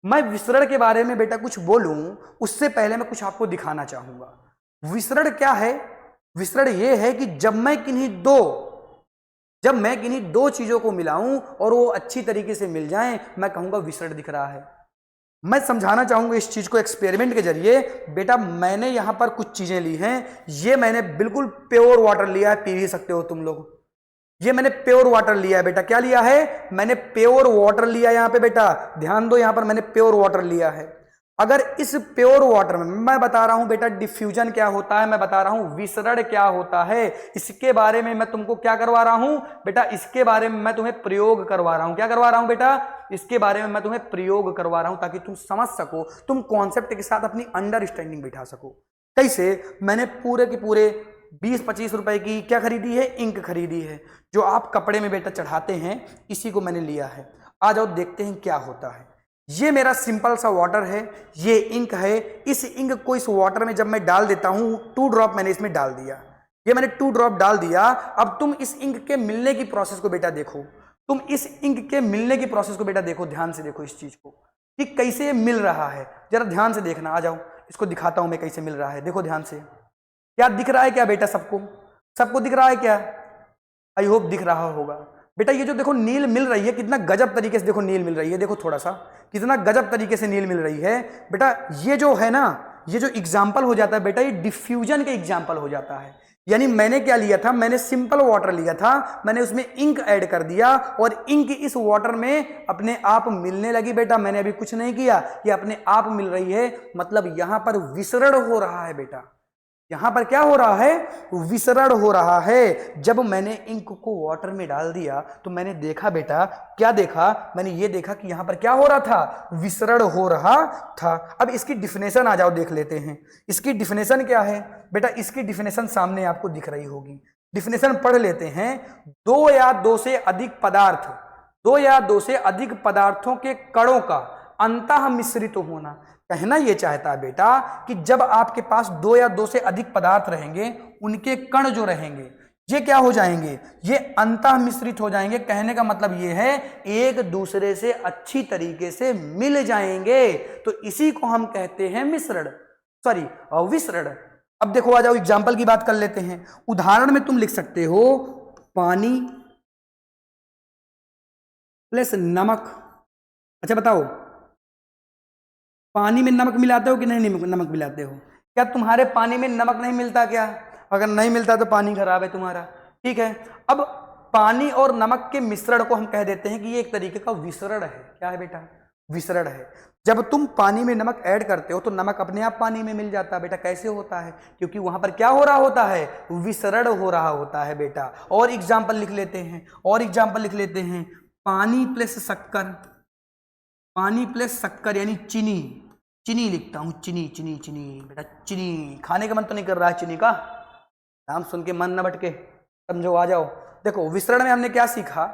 मैं विसरण के बारे में बेटा कुछ बोलूं उससे पहले मैं कुछ आपको दिखाना चाहूंगा। विसरण क्या है? विसरण ये है कि जब मैं किन्हीं दो चीजों को मिलाऊं और वो अच्छी तरीके से मिल जाएं, मैं कहूंगा विसरण दिख रहा है। मैं समझाना चाहूंगा इस चीज को एक्सपेरिमेंट के जरिए। बेटा मैंने यहां पर कुछ चीजें ली हैं, ये मैंने बिल्कुल प्योर वाटर लिया है, पी भी सकते हो तुम लोग। ये मैंने प्योर वाटर लिया है बेटा। क्या लिया है? मैंने प्योर वाटर लिया है। यहां पे बेटा ध्यान दो, यहां पर मैंने प्योर वाटर लिया है। अगर इस प्योर वाटर में मैं बता रहा हूं बेटा डिफ्यूजन क्या होता है, मैं बता रहा हूं विसरण क्या होता है, इसके बारे में मैं तुमको क्या करवा रहा हूं बेटा, इसके बारे में मैं तुम्हें प्रयोग करवा रहा हूं। क्या करवा रहा हूं बेटा? इसके बारे में मैं तुम्हें प्रयोग करवा रहा हूं ताकि तुम समझ सको, तुम कॉन्सेप्ट के साथ अपनी अंडरस्टैंडिंग बिठा सको। कैसे? मैंने पूरे के पूरे 20-25 रुपए की क्या खरीदी है? इंक खरीदी है, जो आप कपड़े में बेटा चढ़ाते हैं, इसी को मैंने लिया है। आ जाओ देखते हैं क्या होता है। ये मेरा सिंपल सा वाटर है, ये इंक है। इस इंक को इस वाटर में जब मैं डाल देता हूं, 2 ड्रॉप मैंने इसमें डाल दिया, ये मैंने 2 ड्रॉप डाल दिया। अब तुम इस इंक के मिलने की प्रोसेस को बेटा देखो, तुम इस इंक के मिलने की प्रोसेस को बेटा देखो, ध्यान से देखो इस चीज को कि कैसे मिल रहा है। जरा ध्यान से देखना, आ जाओ इसको दिखाता हूं मैं कैसे मिल रहा है। देखो ध्यान से, क्या दिख रहा है क्या बेटा? सबको दिख रहा है क्या? आई होप दिख रहा होगा बेटा। ये जो देखो नील मिल रही है, कितना गजब तरीके से देखो नील मिल रही है। देखो थोड़ा सा कितना गजब तरीके से नील मिल रही है बेटा। ये जो है ना, ये जो एग्जाम्पल हो जाता है बेटा, ये डिफ्यूजन के एग्जाम्पल हो जाता है। यानी मैंने क्या लिया था? मैंने सिंपल वाटर लिया था, मैंने उसमें इंक ऐड कर दिया और इंक इस वाटर में अपने आप मिलने लगी बेटा। मैंने अभी कुछ नहीं किया, ये अपने आप मिल रही है। मतलब यहां पर विसरण हो रहा है बेटा। यहां पर क्या हो रहा है? विसरण हो रहा है। जब मैंने इंक को वाटर में डाल दिया तो मैंने देखा बेटा, क्या देखा? मैंने ये देखा कि यहां पर क्या हो रहा था? विसरण हो रहा था। अब इसकी डिफिनेशन आ जाओ देख लेते हैं। इसकी डिफिनेशन क्या है बेटा? इसकी डिफिनेशन सामने आपको दिख रही होगी। डिफिनेशन पढ़ लेते हैं। 2 या 2 से अधिक पदार्थ, 2 या 2 से अधिक पदार्थों के कणों का अंतः मिश्रित होना। कहना यह चाहता है बेटा कि जब आपके पास 2 या 2 से अधिक पदार्थ रहेंगे, उनके कण जो रहेंगे ये क्या हो जाएंगे? ये अंतः मिश्रित हो जाएंगे। कहने का मतलब ये है एक दूसरे से अच्छी तरीके से मिल जाएंगे। तो इसी को हम कहते हैं मिश्रण, सॉरी विसरण। अब देखो आ जाओ एग्जाम्पल की बात कर लेते हैं। उदाहरण में तुम लिख सकते हो पानी प्लस नमक। अच्छा बताओ, पानी में नमक मिलाते हो कि नहीं नमक मिलाते हो? क्या तुम्हारे पानी में नमक नहीं मिलता क्या? अगर नहीं मिलता तो पानी खराब है तुम्हारा, ठीक है। अब पानी और नमक के मिश्रण को हम कह देते हैं कि ये एक तरीके का विसरण है। क्या है बेटा? विसरण है। जब तुम पानी में नमक ऐड करते हो तो नमक अपने आप पानी में मिल जाता है बेटा। कैसे होता है? क्योंकि वहां पर क्या हो रहा होता है? विसरण हो रहा होता है बेटा। और एग्जाम्पल लिख लेते हैं, पानी प्लस शक्कर, पानी प्लस शक्कर यानी चीनी लिखता हूं, चीनी बेटा। चीनी खाने का मन तो नहीं कर रहा है? चीनी का नाम सुन के मन न भटके, समझो। आ जाओ देखो, विसरण में हमने क्या सीखा?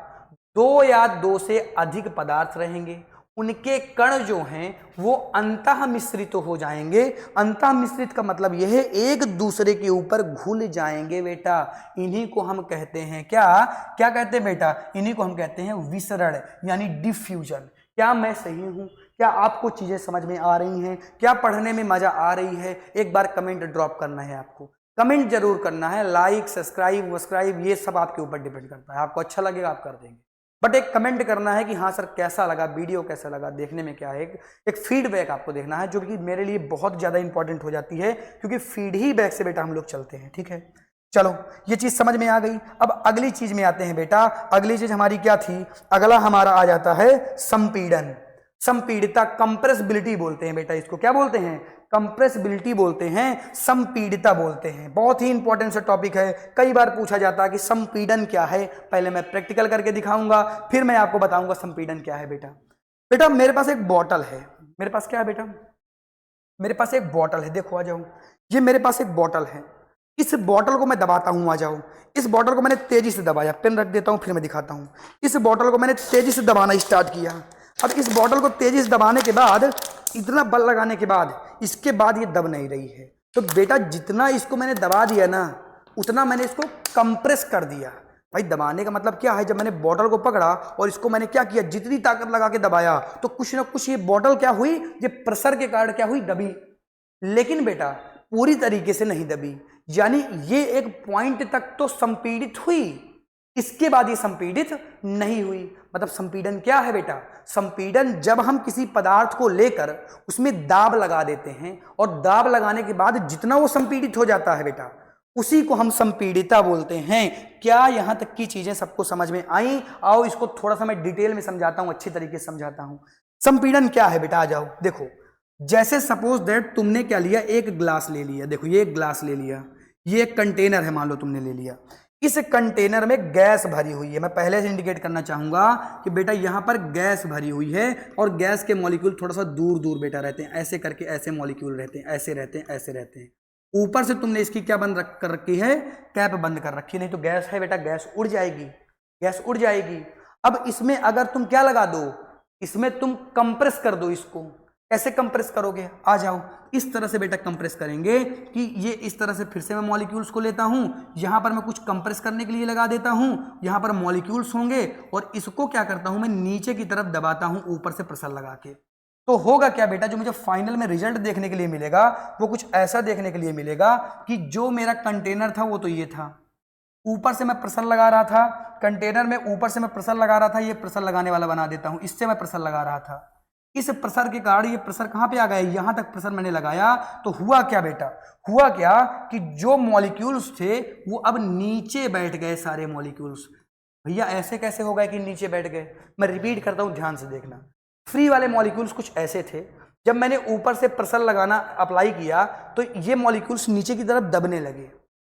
2 या 2 से अधिक पदार्थ रहेंगे, उनके कण जो हैं वो अंतः मिश्रित हो जाएंगे। अंतः मिश्रित का मतलब यह है एक दूसरे के ऊपर घुल जाएंगे बेटा। इन्हीं को हम कहते हैं क्या कहते हैं बेटा? इन्हीं को हम कहते हैं विसरण यानी डिफ्यूजन। क्या मैं सही हूं? क्या आपको चीजें समझ में आ रही हैं? क्या पढ़ने में मजा आ रही है? एक बार कमेंट ड्रॉप करना है आपको। कमेंट जरूर करना है, लाइक सब्सक्राइब वस्क्राइब ये सब आपके ऊपर डिपेंड करता है, आपको अच्छा लगेगा आप कर देंगे, बट एक कमेंट करना है कि हाँ सर कैसा लगा वीडियो, कैसा लगा, देखने में क्या है, एक फीडबैक आपको देखना है, जो कि मेरे लिए बहुत ज़्यादा इंपॉर्टेंट हो जाती है, क्योंकि फीडबैक से बेटा हम लोग चलते हैं। ठीक है, चलो ये चीज़ समझ में आ गई। अब अगली चीज़ में आते हैं बेटा। अगली चीज़ हमारी क्या थी? अगला हमारा आ जाता है संपीड़न, संपीड़िता, कंप्रेसिबिलिटी बोलते हैं बेटा इसको। क्या बोलते हैं? कंप्रेसिबिलिटी बोलते हैं, संपीड़िता बोलते हैं। बहुत ही इंपॉर्टेंट सा टॉपिक है, कई बार पूछा जाता है कि संपीड़न क्या है। पहले मैं प्रैक्टिकल करके दिखाऊंगा, फिर मैं आपको बताऊंगा संपीड़न क्या है। बेटा मेरे पास एक बॉटल है, मेरे पास क्या है बेटा? मेरे पास एक बॉटल है, देखो आ जाओ, ये मेरे पास एक बॉटल है। इस बॉटल को मैं दबाता हूं, आ जाओ। इस बॉटल को मैंने तेजी से दबाया, पेन रख देता हूं फिर मैं दिखाता हूं। इस बॉटल को मैंने तेजी से दबाना स्टार्ट किया। अब इस बॉटल को तेजी से दबाने के बाद, इतना बल लगाने के बाद, इसके बाद ये दब नहीं रही है। तो बेटा जितना इसको मैंने दबा दिया ना, उतना मैंने इसको कंप्रेस कर दिया। भाई दबाने का मतलब क्या है? जब मैंने बॉटल को पकड़ा और इसको मैंने क्या किया, जितनी ताकत लगा के दबाया, तो कुछ ना कुछ ये बॉटल क्या हुई, ये प्रेशर के कारण क्या हुई, दबी। लेकिन बेटा पूरी तरीके से नहीं दबी, यानी ये एक पॉइंट तक तो संपीड़ित हुई, इसके बाद ये संपीड़ित नहीं हुई। मतलब संपीड़न क्या है बेटा? संपीड़न जब हम किसी पदार्थ को लेकर उसमें दाब लगा देते हैं, और दाब लगाने के बाद जितना वो संपीड़ित हो जाता है बेटा, उसी को हम संपीड़िता बोलते हैं। क्या यहां तक की चीजें सबको समझ में आई? आओ इसको थोड़ा सा मैं डिटेल में समझाता हूं, अच्छी तरीके से समझाता हूं। संपीड़न क्या है बेटा, आ जाओ। देखो जैसे सपोज दैट तुमने क्या लिया, एक ग्लास ले लिया। देखो ये एक ग्लास ले लिया, ये एक कंटेनर है, मान लो तुमने ले लिया। इस कंटेनर में गैस भरी हुई है। मैं पहले से इंडिकेट करना चाहूंगा कि बेटा यहां पर गैस भरी हुई है, और गैस के मॉलिक्यूल थोड़ा सा दूर दूर बेटा रहते हैं, ऐसे करके ऐसे मॉलिक्यूल रहते हैं, ऐसे रहते हैं, ऐसे रहते हैं। ऊपर से तुमने इसकी क्या बंद कर रखी है, कैप बंद कर रखी है, नहीं तो गैस है बेटा, गैस उड़ जाएगी, गैस उड़ जाएगी। अब इसमें अगर तुम क्या लगा दो, इसमें तुम कंप्रेस कर दो इसको। कैसे कंप्रेस करोगे? आ जाओ, इस तरह से बेटा कंप्रेस करेंगे कि ये इस तरह से, फिर से मैं मॉलिक्यूल्स को लेता हूं, यहां पर मैं कुछ कंप्रेस करने के लिए लगा देता हूं, यहां पर मॉलिक्यूल्स होंगे, और इसको क्या करता हूं मैं, नीचे की तरफ दबाता हूं ऊपर से प्रेशर लगा के। तो होगा क्या बेटा, जो मुझे फाइनल में रिजल्ट देखने के लिए मिलेगा, वो कुछ ऐसा देखने के लिए मिलेगा कि जो मेरा कंटेनर था वो तो ये था, ऊपर से मैं प्रेशर लगा रहा था कंटेनर में, ऊपर से मैं प्रेशर लगा रहा था, ये प्रेशर लगाने वाला बना देता हूं, इससे मैं प्रेशर लगा रहा था। इस प्रेशर के कारण ये प्रेशर कहां पे आ गया, यहां तक प्रेशर मैंने लगाया। तो हुआ क्या बेटा, हुआ क्या कि जो मॉलिक्यूल्स थे वो अब नीचे बैठ गए, सारे मॉलिक्यूल्स। भैया ऐसे कैसे हो गए कि नीचे बैठ गए? मैं रिपीट करता हूं, ध्यान से देखना। फ्री वाले मॉलिक्यूल्स कुछ ऐसे थे, जब मैंने ऊपर से प्रेशर लगाना अप्लाई किया तो ये मॉलिक्यूल्स नीचे की तरफ दबने लगे।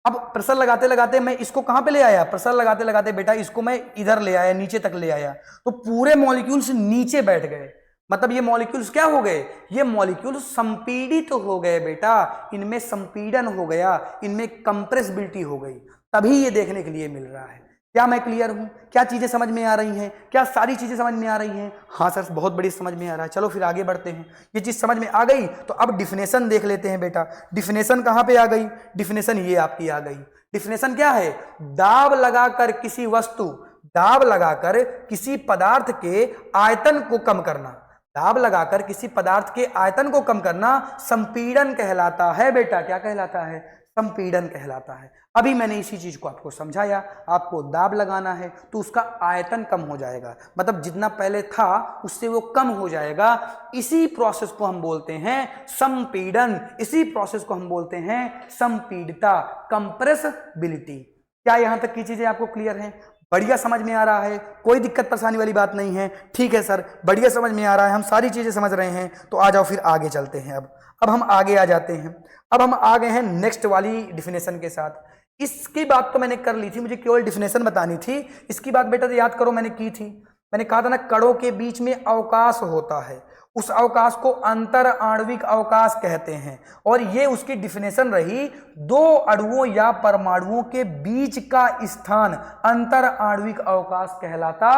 अब प्रेशर लगाते लगाते मैं इसको कहां पे ले आया, प्रेशर लगाते लगाते बेटा इसको मैं इधर ले आया, नीचे तक ले आया, तो पूरे मॉलिक्यूल्स नीचे बैठ गए। मतलब ये मॉलिक्यूल्स क्या हो गए, ये मॉलिक्यूल्स संपीड़ित हो गए बेटा, इनमें संपीड़न हो गया, इनमें कंप्रेसिबिलिटी हो गई, तभी ये देखने के लिए मिल रहा है। क्या मैं क्लियर हूं? क्या चीजें समझ में आ रही हैं? क्या सारी चीजें समझ में आ रही हैं? हाँ सर बहुत बड़ी समझ में आ रहा है। चलो फिर आगे बढ़ते हैं। ये चीज समझ में आ गई तो अब डिफिनेशन देख लेते हैं बेटा। डिफिनेशन कहां पे आ गई? डिफिनेशन ये आपकी आ गई। डिफिनेशन क्या है? दाब लगाकर किसी वस्तु, दाब लगाकर किसी पदार्थ के आयतन को कम करना, दाब लगाकर किसी पदार्थ के आयतन को कम करना संपीड़न कहलाता है बेटा। क्या कहलाता है? संपीड़न कहलाता है। अभी मैंने इसी चीज को आपको समझाया, आपको दाब लगाना है तो उसका आयतन कम हो जाएगा, मतलब जितना पहले था उससे वो कम हो जाएगा। इसी प्रोसेस को हम बोलते हैं संपीड़न, इसी प्रोसेस को हम बोलते हैं संपीड़िता, कंप्रेसिबिलिटी। क्या यहां तक की चीजें आपको क्लियर हैं? बढ़िया समझ में आ रहा है? कोई दिक्कत परेशानी वाली बात नहीं है? ठीक है सर, बढ़िया समझ में आ रहा है, हम सारी चीजें समझ रहे हैं, तो आ जाओ फिर आगे चलते हैं। अब हम आगे आ जाते हैं। अब हम आ गए हैं नेक्स्ट वाली डिफिनेशन के साथ। इसकी बात तो मैंने कर ली थी, मुझे केवल डिफिनेशन बतानी थी। इसकी बात बेटा तो याद करो मैंने की थी, मैंने कहा था ना कणों के बीच में अवकाश होता है, उस अवकाश को अंतर आणविक अवकाश कहते हैं। और ये उसकी डिफिनेशन रही, दो अणुओं या परमाणुओं के बीच का स्थान अंतर आणविक अवकाश कहलाता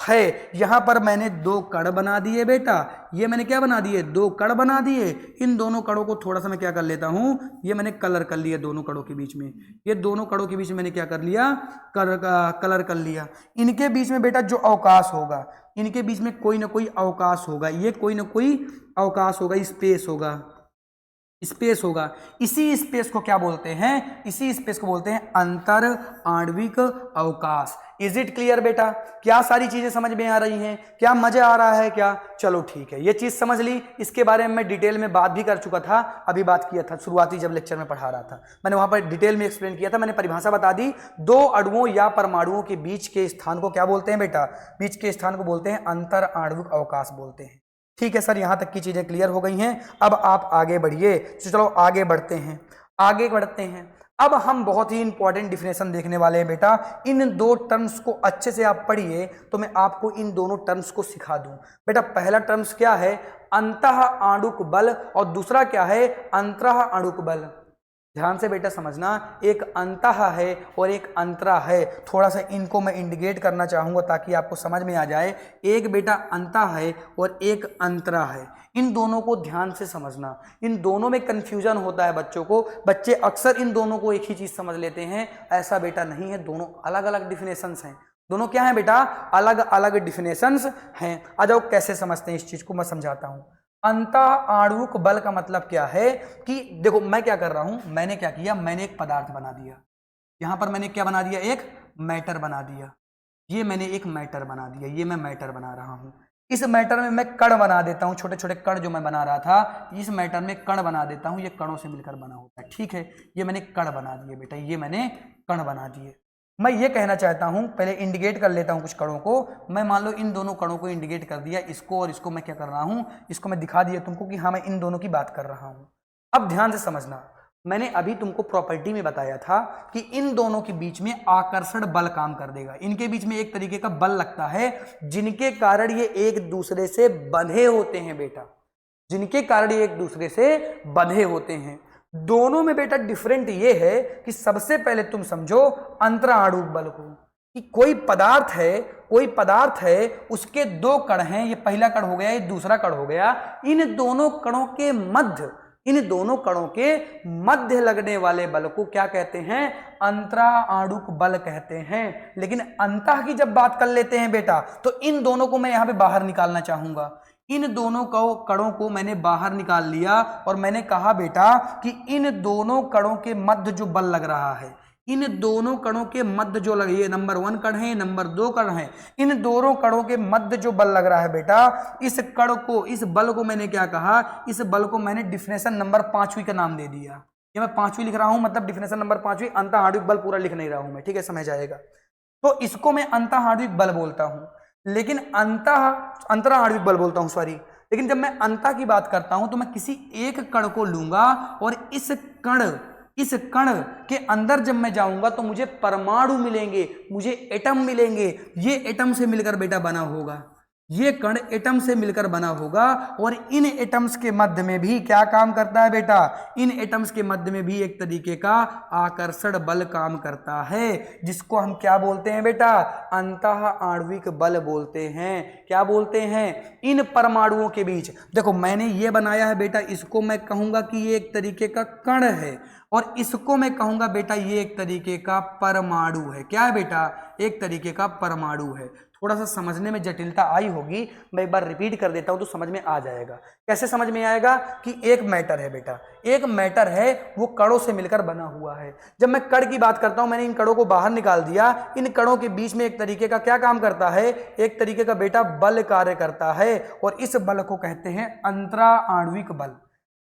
है। यहां पर मैंने दो कण बना दिए बेटा, ये मैंने क्या बना दिए, दो कण बना दिए। इन दोनों कणों को थोड़ा सा मैं क्या कर लेता हूं, ये मैंने कलर कर लिया दोनों कणों के बीच में, ये दोनों कणों के बीच में मैंने क्या कर लिया, कलर कर लिया। इनके बीच में बेटा जो अवकाश होगा, इनके बीच में कोई ना कोई अवकाश होगा, ये कोई ना कोई अवकाश होगा, स्पेस होगा। स्पेस होगा, इसी स्पेस को क्या बोलते हैं, इसी स्पेस को बोलते हैं अंतर आणविक अवकाश। इज इट क्लियर बेटा? क्या सारी चीजें समझ में आ रही हैं? क्या मजा आ रहा है क्या? चलो ठीक है, ये चीज समझ ली। इसके बारे में मैं डिटेल में बात भी कर चुका था, अभी बात किया था शुरुआती जब लेक्चर में पढ़ा रहा था, मैंने वहां पर डिटेल में एक्सप्लेन किया था। मैंने परिभाषा बता दी, दो अणुओं या परमाणुओं के बीच के स्थान को क्या बोलते हैं बेटा? बीच के स्थान को बोलते हैं अंतर आणविक अवकाश बोलते हैं। ठीक है सर, यहां तक की चीजें क्लियर हो गई हैं। अब आप आगे बढ़िए, तो चलो आगे बढ़ते हैं, आगे बढ़ते हैं। अब हम बहुत ही इंपॉर्टेंट डिफिनेशन देखने वाले हैं बेटा। इन दो टर्म्स को अच्छे से आप पढ़िए तो मैं आपको इन दोनों टर्म्स को सिखा दूं। बेटा पहला टर्म्स क्या है? अंतः आणुक बल, और दूसरा क्या है? अंतः आणुक बल। ध्यान से बेटा समझना, एक अंतः है और एक अंतरा है। थोड़ा सा इनको मैं इंडिकेट करना चाहूंगा ताकि आपको समझ में आ जाए। एक बेटा अंतः है और एक अंतरा है, इन दोनों को ध्यान से समझना। इन दोनों में कंफ्यूजन होता है बच्चों को, बच्चे अक्सर इन दोनों को एक ही चीज समझ लेते हैं। ऐसा बेटा नहीं है, दोनों अलग अलग डिफिनेशंस हैं। दोनों क्या है बेटा? अलग अलग डिफिनेशंस हैं। आ जाओ कैसे समझते हैं इस चीज को, मैं समझाता हूं। अंतः आणुक बल का मतलब क्या है कि देखो मैं क्या कर रहा हूं, मैंने क्या किया, मैंने एक पदार्थ बना दिया। यहां पर मैंने क्या बना दिया? एक मैटर बना दिया। ये मैंने एक मैटर बना दिया, ये मैं मैटर बना रहा हूं। इस मैटर में मैं कण बना देता हूं, छोटे छोटे कण जो मैं बना रहा था, इस मैटर में कण बना देता हूं। ये कणों से मिलकर बना होता है। ठीक है, ये मैंने कण बना दिए बेटा, ये मैंने कण बना दिए। मैं ये कहना चाहता हूं, पहले इंडिकेट कर लेता हूं कुछ कणों को। मैं मान लो इन दोनों कणों को इंडिकेट कर दिया, इसको और इसको मैं क्या कर रहा हूं, इसको मैं दिखा दिया तुमको कि हाँ मैं इन दोनों की बात कर रहा हूं। अब ध्यान से समझना, मैंने अभी तुमको प्रॉपर्टी में बताया था कि इन दोनों के बीच में आकर्षण बल काम कर देगा। इनके बीच में एक तरीके का बल लगता है जिनके कारण ये एक दूसरे से बंधे होते हैं बेटा, जिनके कारण ये एक दूसरे से बंधे होते हैं। दोनों में बेटा डिफरेंट ये है कि सबसे पहले तुम समझो अंतराणुक बल को, कि कोई पदार्थ है, उसके दो कण हैं, ये पहला कण हो गया, ये दूसरा कण हो गया। इन दोनों कणों के मध्य लगने वाले बल को क्या कहते हैं? अंतराणुक बल कहते हैं। लेकिन अंतः की जब बात कर लेते हैं बेटा, तो इन दोनों को मैं यहां पे बाहर निकालना चाहूंगा। इन दोनों कणों को मैंने बाहर निकाल लिया और मैंने कहा बेटा कि इन दोनों कणों के मध्य जो बल लग रहा है, इन दोनों कणों के मध्य जो लगे, ये नंबर 1 कण है, नंबर 2 कण है, इन दोनों कणों के मध्य जो बल लग रहा है बेटा, इस कण को, इस बल को मैंने क्या कहा? इस बल को मैंने डिफिनेशन नंबर 5वीं का नाम दे दिया। ये मैं 5वीं लिख रहा हूं, मतलब डिफिनेशन नंबर 5वीं। अंतःआण्विक बल पूरा लिख नहीं रहा हूं मैं, ठीक है, समझ आएगा। तो इसको मैं अंतःआण्विक बल बोलता हूं, लेकिन अंतराणुक बल बोलता हूं, सॉरी। लेकिन जब मैं अंतः की बात करता हूं तो मैं किसी एक कण को लूंगा और इस कण के अंदर जब मैं जाऊंगा तो मुझे परमाणु मिलेंगे, मुझे एटम मिलेंगे। ये एटम से मिलकर बेटा बना होगा, ये कण एटम से मिलकर बना होगा। और इन एटम्स के मध्य में भी क्या काम करता है बेटा? इन एटम्स के मध्य में भी एक तरीके का आकर्षण बल काम करता है, जिसको हम क्या बोलते हैं बेटा? अंतःआण्विक बल बोलते हैं। क्या बोलते हैं? इन परमाणुओं के बीच, देखो मैंने ये बनाया है बेटा, इसको मैं कहूंगा कि ये एक तरीके का कण है, और इसको मैं कहूंगा बेटा ये एक तरीके का परमाणु है। क्या है बेटा? एक तरीके का परमाणु है। थोड़ा सा समझने में जटिलता आई होगी, मैं एक बार रिपीट कर देता हूं तो समझ में आ जाएगा। कैसे समझ में आएगा? कि एक मैटर है बेटा, एक मैटर है, वो कणों से मिलकर बना हुआ है। जब मैं कण की बात करता हूं, मैंने इन कणों को बाहर निकाल दिया। इन कणों के बीच में एक तरीके का क्या काम करता है? एक तरीके का बेटा बल कार्य करता है, और इस बल को कहते हैं अंतराणुविक बल।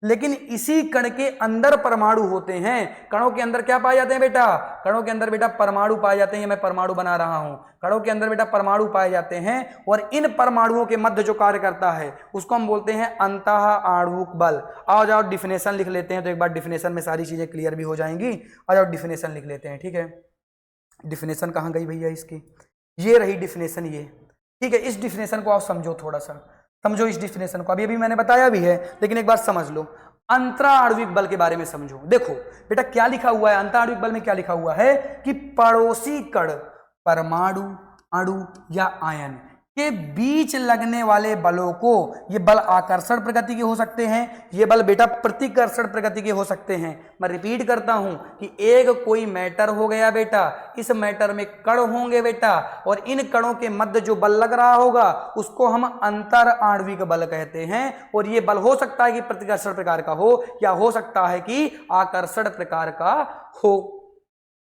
लेकिन इसी कण के अंदर परमाणु होते हैं। कणों के अंदर क्या पाए जाते हैं बेटा? कणों के अंदर बेटा परमाणु पाए जाते हैं। मैं परमाणु बना रहा हूं, कणों के अंदर बेटा परमाणु पाए जाते हैं, और इन परमाणुओं के मध्य जो कार्य करता है उसको हम बोलते हैं अंतःआण्विक बल। आओ जाओ डिफिनेशन लिख लेते हैं, तो एक बार डिफिनेशन में सारी चीजें क्लियर भी हो जाएंगी। आ जाओ डिफिनेशन लिख लेते हैं, ठीक है। डिफिनेशन कहाँ गई भैया इसकी? ये रही डिफिनेशन, ये, ठीक है। इस डिफिनेशन को आप समझो, थोड़ा सा समझो इस डिफिनेशन को। अभी मैंने बताया भी है, लेकिन एक बार समझ लो। अंतराणुविक बल के बारे में समझो। देखो बेटा क्या लिखा हुआ है अंतराणुविक बल में? क्या लिखा हुआ है कि पड़ोसी कण, परमाणु, अणु या आयन, के बीच लगने वाले बलों को, ये बल आकर्षण प्रकृति के हो सकते हैं, ये बल बेटा प्रतिकर्षण प्रकृति के हो सकते हैं। मैं रिपीट करता हूं कि एक कोई मैटर हो गया बेटा, इस मैटर में कण होंगे बेटा, और इन कणों के मध्य जो बल लग रहा होगा उसको हम अंतर आणविक बल कहते हैं। और ये बल हो सकता है कि प्रतिकर्षण प्रकार का हो, या हो सकता है कि आकर्षण प्रकार का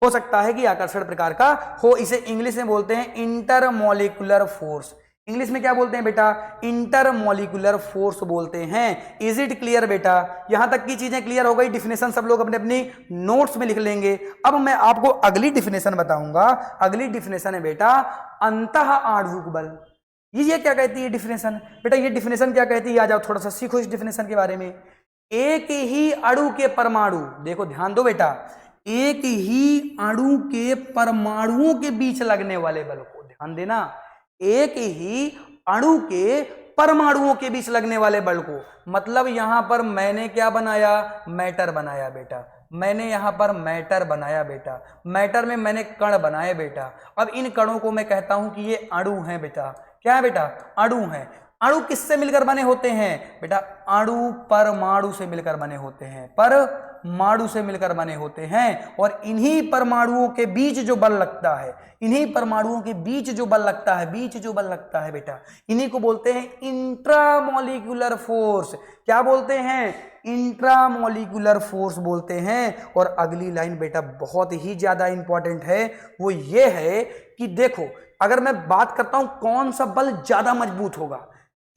हो सकता है कि आकर्षण प्रकार का हो। इसे इंग्लिश में बोलते हैं इंटरमोलिकुलर फोर्स। इंग्लिश में क्या बोलते हैं बेटा? इंटरमोलिकुलर फोर्स बोलते हैं। इज इट क्लियर बेटा? यहां तक की चीजें क्लियर हो गई। डिफिनेशन सब लोग अपने अपनी नोट्स में लिख लेंगे। अब मैं आपको अगली डिफिनेशन बताऊंगा। अगली डिफिनेशन है बेटा अंतः आणविक बल। ये क्या कहती है डिफिनेशन? बेटा ये डिफिनेशन क्या कहती है, आ जाओ थोड़ा सा सीखो इस डिफिनेशन के बारे में। एक ही अणु के परमाणु, देखो ध्यान दो बेटा, एक ही अणु के परमाणुओं के बीच लगने वाले बल को ध्यान देना। एक ही अणु के परमाणुओं के बीच लगने वाले बल को, मतलब यहां पर मैंने क्या बनाया? मैटर बनाया बेटा। मैंने यहां पर मैटर बनाया बेटा। मैटर में मैंने कण बनाए बेटा। अब इन कणों को मैं कहता हूं कि ये अणु हैं बेटा। क्या है बेटा? अणु हैं। अणु किससे मिलकर बने होते हैं बेटा? अणु परमाणु से मिलकर बने होते हैं। परमाणु से मिलकर बने होते हैं। और इन्हीं परमाणुओं के बीच जो बल लगता है, इन्हीं परमाणुओं के बीच जो बल लगता है, बीच जो बल लगता है बेटा, इन्हीं को बोलते हैं इंट्रामोलिकुलर फोर्स। क्या बोलते हैं? इंट्रामोलिकुलर फोर्स बोलते हैं। और अगली लाइन बेटा बहुत ही ज्यादा इंपॉर्टेंट है, वो ये है कि देखो, अगर मैं बात करता हूं कौन सा बल ज्यादा मजबूत होगा,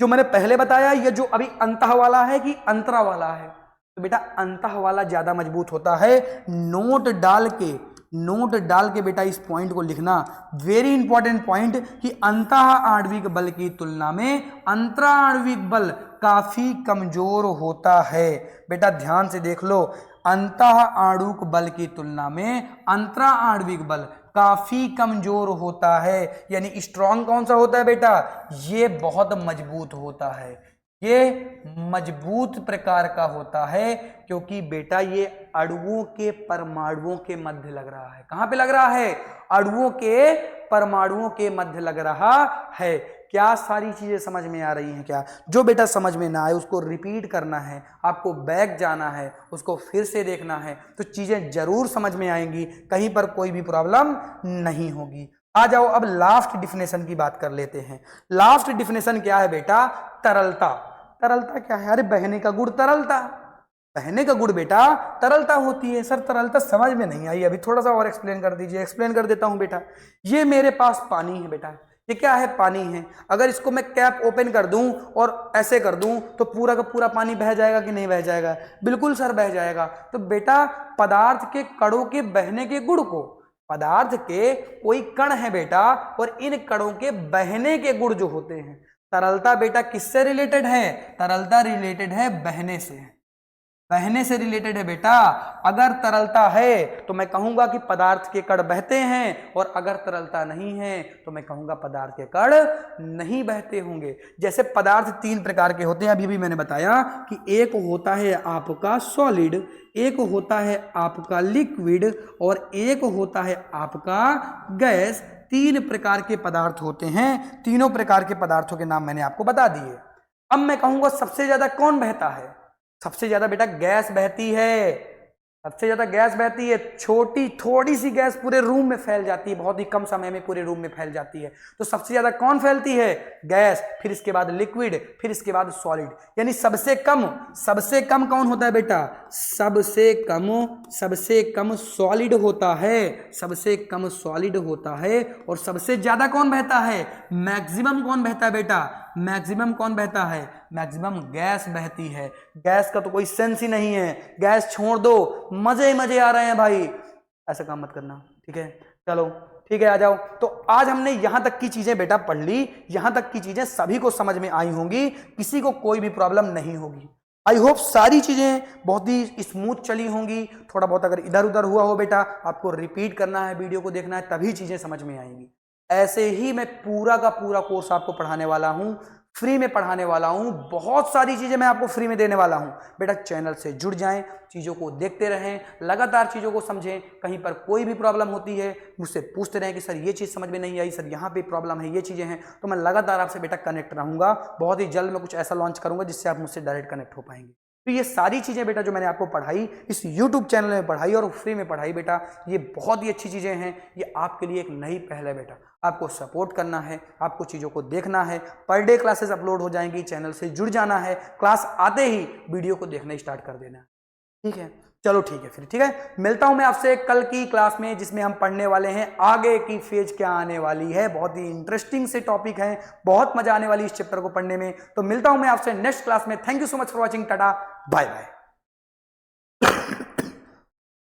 जो मैंने पहले बताया, ये जो अभी अंतः वाला है कि अंतरा वाला है, तो बेटा अंतः वाला ज्यादा मजबूत होता है। नोट डाल के बेटा इस पॉइंट को लिखना, वेरी इंपॉर्टेंट पॉइंट, कि अंतः आणविक बल की तुलना में अंतरा आणविक बल काफी कमजोर होता है। बेटा ध्यान से देख लो, अंतः आणविक बल की तुलना में अंतरा आणविक बल काफी कमजोर होता है। यानी स्ट्रॉन्ग कौन सा होता है बेटा? ये बहुत मजबूत होता है, ये मजबूत प्रकार का होता है, क्योंकि बेटा ये अणुओं के परमाणुओं के मध्य लग रहा है। कहां पे लग रहा है? अणुओं के परमाणुओं के मध्य लग रहा है। क्या सारी चीजें समझ में आ रही हैं क्या? जो बेटा समझ में ना आए उसको रिपीट करना है, आपको बैक जाना है, उसको फिर से देखना है, तो चीजें जरूर समझ में आएंगी, कहीं पर कोई भी प्रॉब्लम नहीं होगी। आ जाओ अब लास्ट डिफिनेशन की बात कर लेते हैं। लास्ट डिफिनेशन क्या है बेटा? तरलता। तरलता क्या है? अरे बहने का गुण तरलता। बहने का गुण बेटा तरलता होती है। सर तरलता समझ में नहीं आई, अभी थोड़ा सा और एक्सप्लेन कर दीजिए। एक्सप्लेन कर देता हूं बेटा। ये मेरे पास पानी है बेटा, ये क्या है? पानी है। अगर इसको मैं कैप ओपन कर दूं और ऐसे कर दूं तो पूरा का पूरा पानी बह जाएगा कि नहीं बह जाएगा? बिल्कुल सर बह जाएगा। तो बेटा पदार्थ के कणों के बहने के गुण को, पदार्थ के कोई कण है बेटा, और इन कणों के बहने के गुण जो होते हैं, तरलता बेटा किससे रिलेटेड है? तरलता रिलेटेड है बहने से। बहने से रिलेटेड है बेटा। अगर तरलता है तो मैं कहूंगा कि पदार्थ के कण बहते हैं, और अगर तरलता नहीं है तो मैं कहूंगा पदार्थ के कण नहीं बहते होंगे। जैसे पदार्थ तीन प्रकार के होते हैं, अभी भी मैंने बताया कि एक होता है आपका सॉलिड, एक होता है आपका लिक्विड, और एक होता है आपका गैस। तीन प्रकार के पदार्थ होते हैं। तीनों प्रकार के पदार्थों के नाम मैंने आपको बता दिए। अब मैं कहूंगा सबसे ज्यादा कौन बहता है? सबसे ज्यादा बेटा गैस बहती है। सबसे ज्यादा गैस बहती है। छोटी थोड़ी सी गैस पूरे रूम में फैल जाती है, बहुत ही कम समय में पूरे रूम में फैल जाती है। तो सबसे ज्यादा कौन फैलती है? गैस, फिर इसके बाद लिक्विड, फिर इसके बाद सॉलिड। यानी सबसे कम कौन होता है बेटा? सबसे कम सॉलिड होता है। सबसे कम सॉलिड होता है। और सबसे ज्यादा कौन बहता है? मैक्सिमम कौन बहता है बेटा? मैक्सिमम कौन बहता है? मैक्सिमम गैस बहती है। गैस का तो कोई सेंस ही नहीं है। गैस छोड़ दो, मजे ही मजे आ रहे हैं भाई, ऐसा काम मत करना, ठीक है? चलो ठीक है, आ जाओ। तो आज हमने यहां तक की चीजें बेटा पढ़ ली। यहां तक की चीजें सभी को समझ में आई होंगी, किसी को कोई भी प्रॉब्लम नहीं होगी। आई होप सारी चीजें बहुत ही स्मूथ चली होंगी। थोड़ा बहुत अगर इधर उधर हुआ हो बेटा, आपको रिपीट करना है, वीडियो को देखना है, तभी चीजें समझ में आएंगी। ऐसे ही मैं पूरा का पूरा कोर्स आपको पढ़ाने वाला हूं। फ्री में पढ़ाने वाला हूं, बहुत सारी चीजें मैं आपको फ्री में देने वाला हूं। बेटा चैनल से जुड़ जाएं, चीजों को देखते रहें, लगातार चीजों को समझें। कहीं पर कोई भी प्रॉब्लम होती है मुझसे पूछते रहें कि सर ये चीज समझ में नहीं आई, सर यहाँ पे प्रॉब्लम है, ये चीजें हैं, तो मैं लगातार आपसे बेटा कनेक्ट रहूंगा। बहुत ही जल्द मैं कुछ ऐसा लॉन्च करूंगा जिससे आप मुझसे डायरेक्ट कनेक्ट हो पाएंगे। तो ये सारी चीजें बेटा जो मैंने आपको पढ़ाई इस YouTube चैनल में पढ़ाई और फ्री में पढ़ाई बेटा, ये बहुत ही अच्छी चीजें हैं। ये आपके लिए एक नई पहल है बेटा। आपको सपोर्ट करना है, आपको चीजों को देखना है। पर डे क्लासेस अपलोड हो जाएंगी, चैनल से जुड़ जाना है, क्लास आते ही वीडियो को देखना स्टार्ट कर देना है। ठीक है, चलो ठीक है फिर, ठीक है, मिलता हूं मैं आपसे कल की क्लास में जिसमें हम पढ़ने वाले हैं आगे की फेज क्या आने वाली है। बहुत ही इंटरेस्टिंग से टॉपिक है, बहुत मजा आने वाली इस चैप्टर को पढ़ने में। तो मिलता हूं मैं आपसे नेक्स्ट क्लास में। Thank you so much for watching, tata bye bye.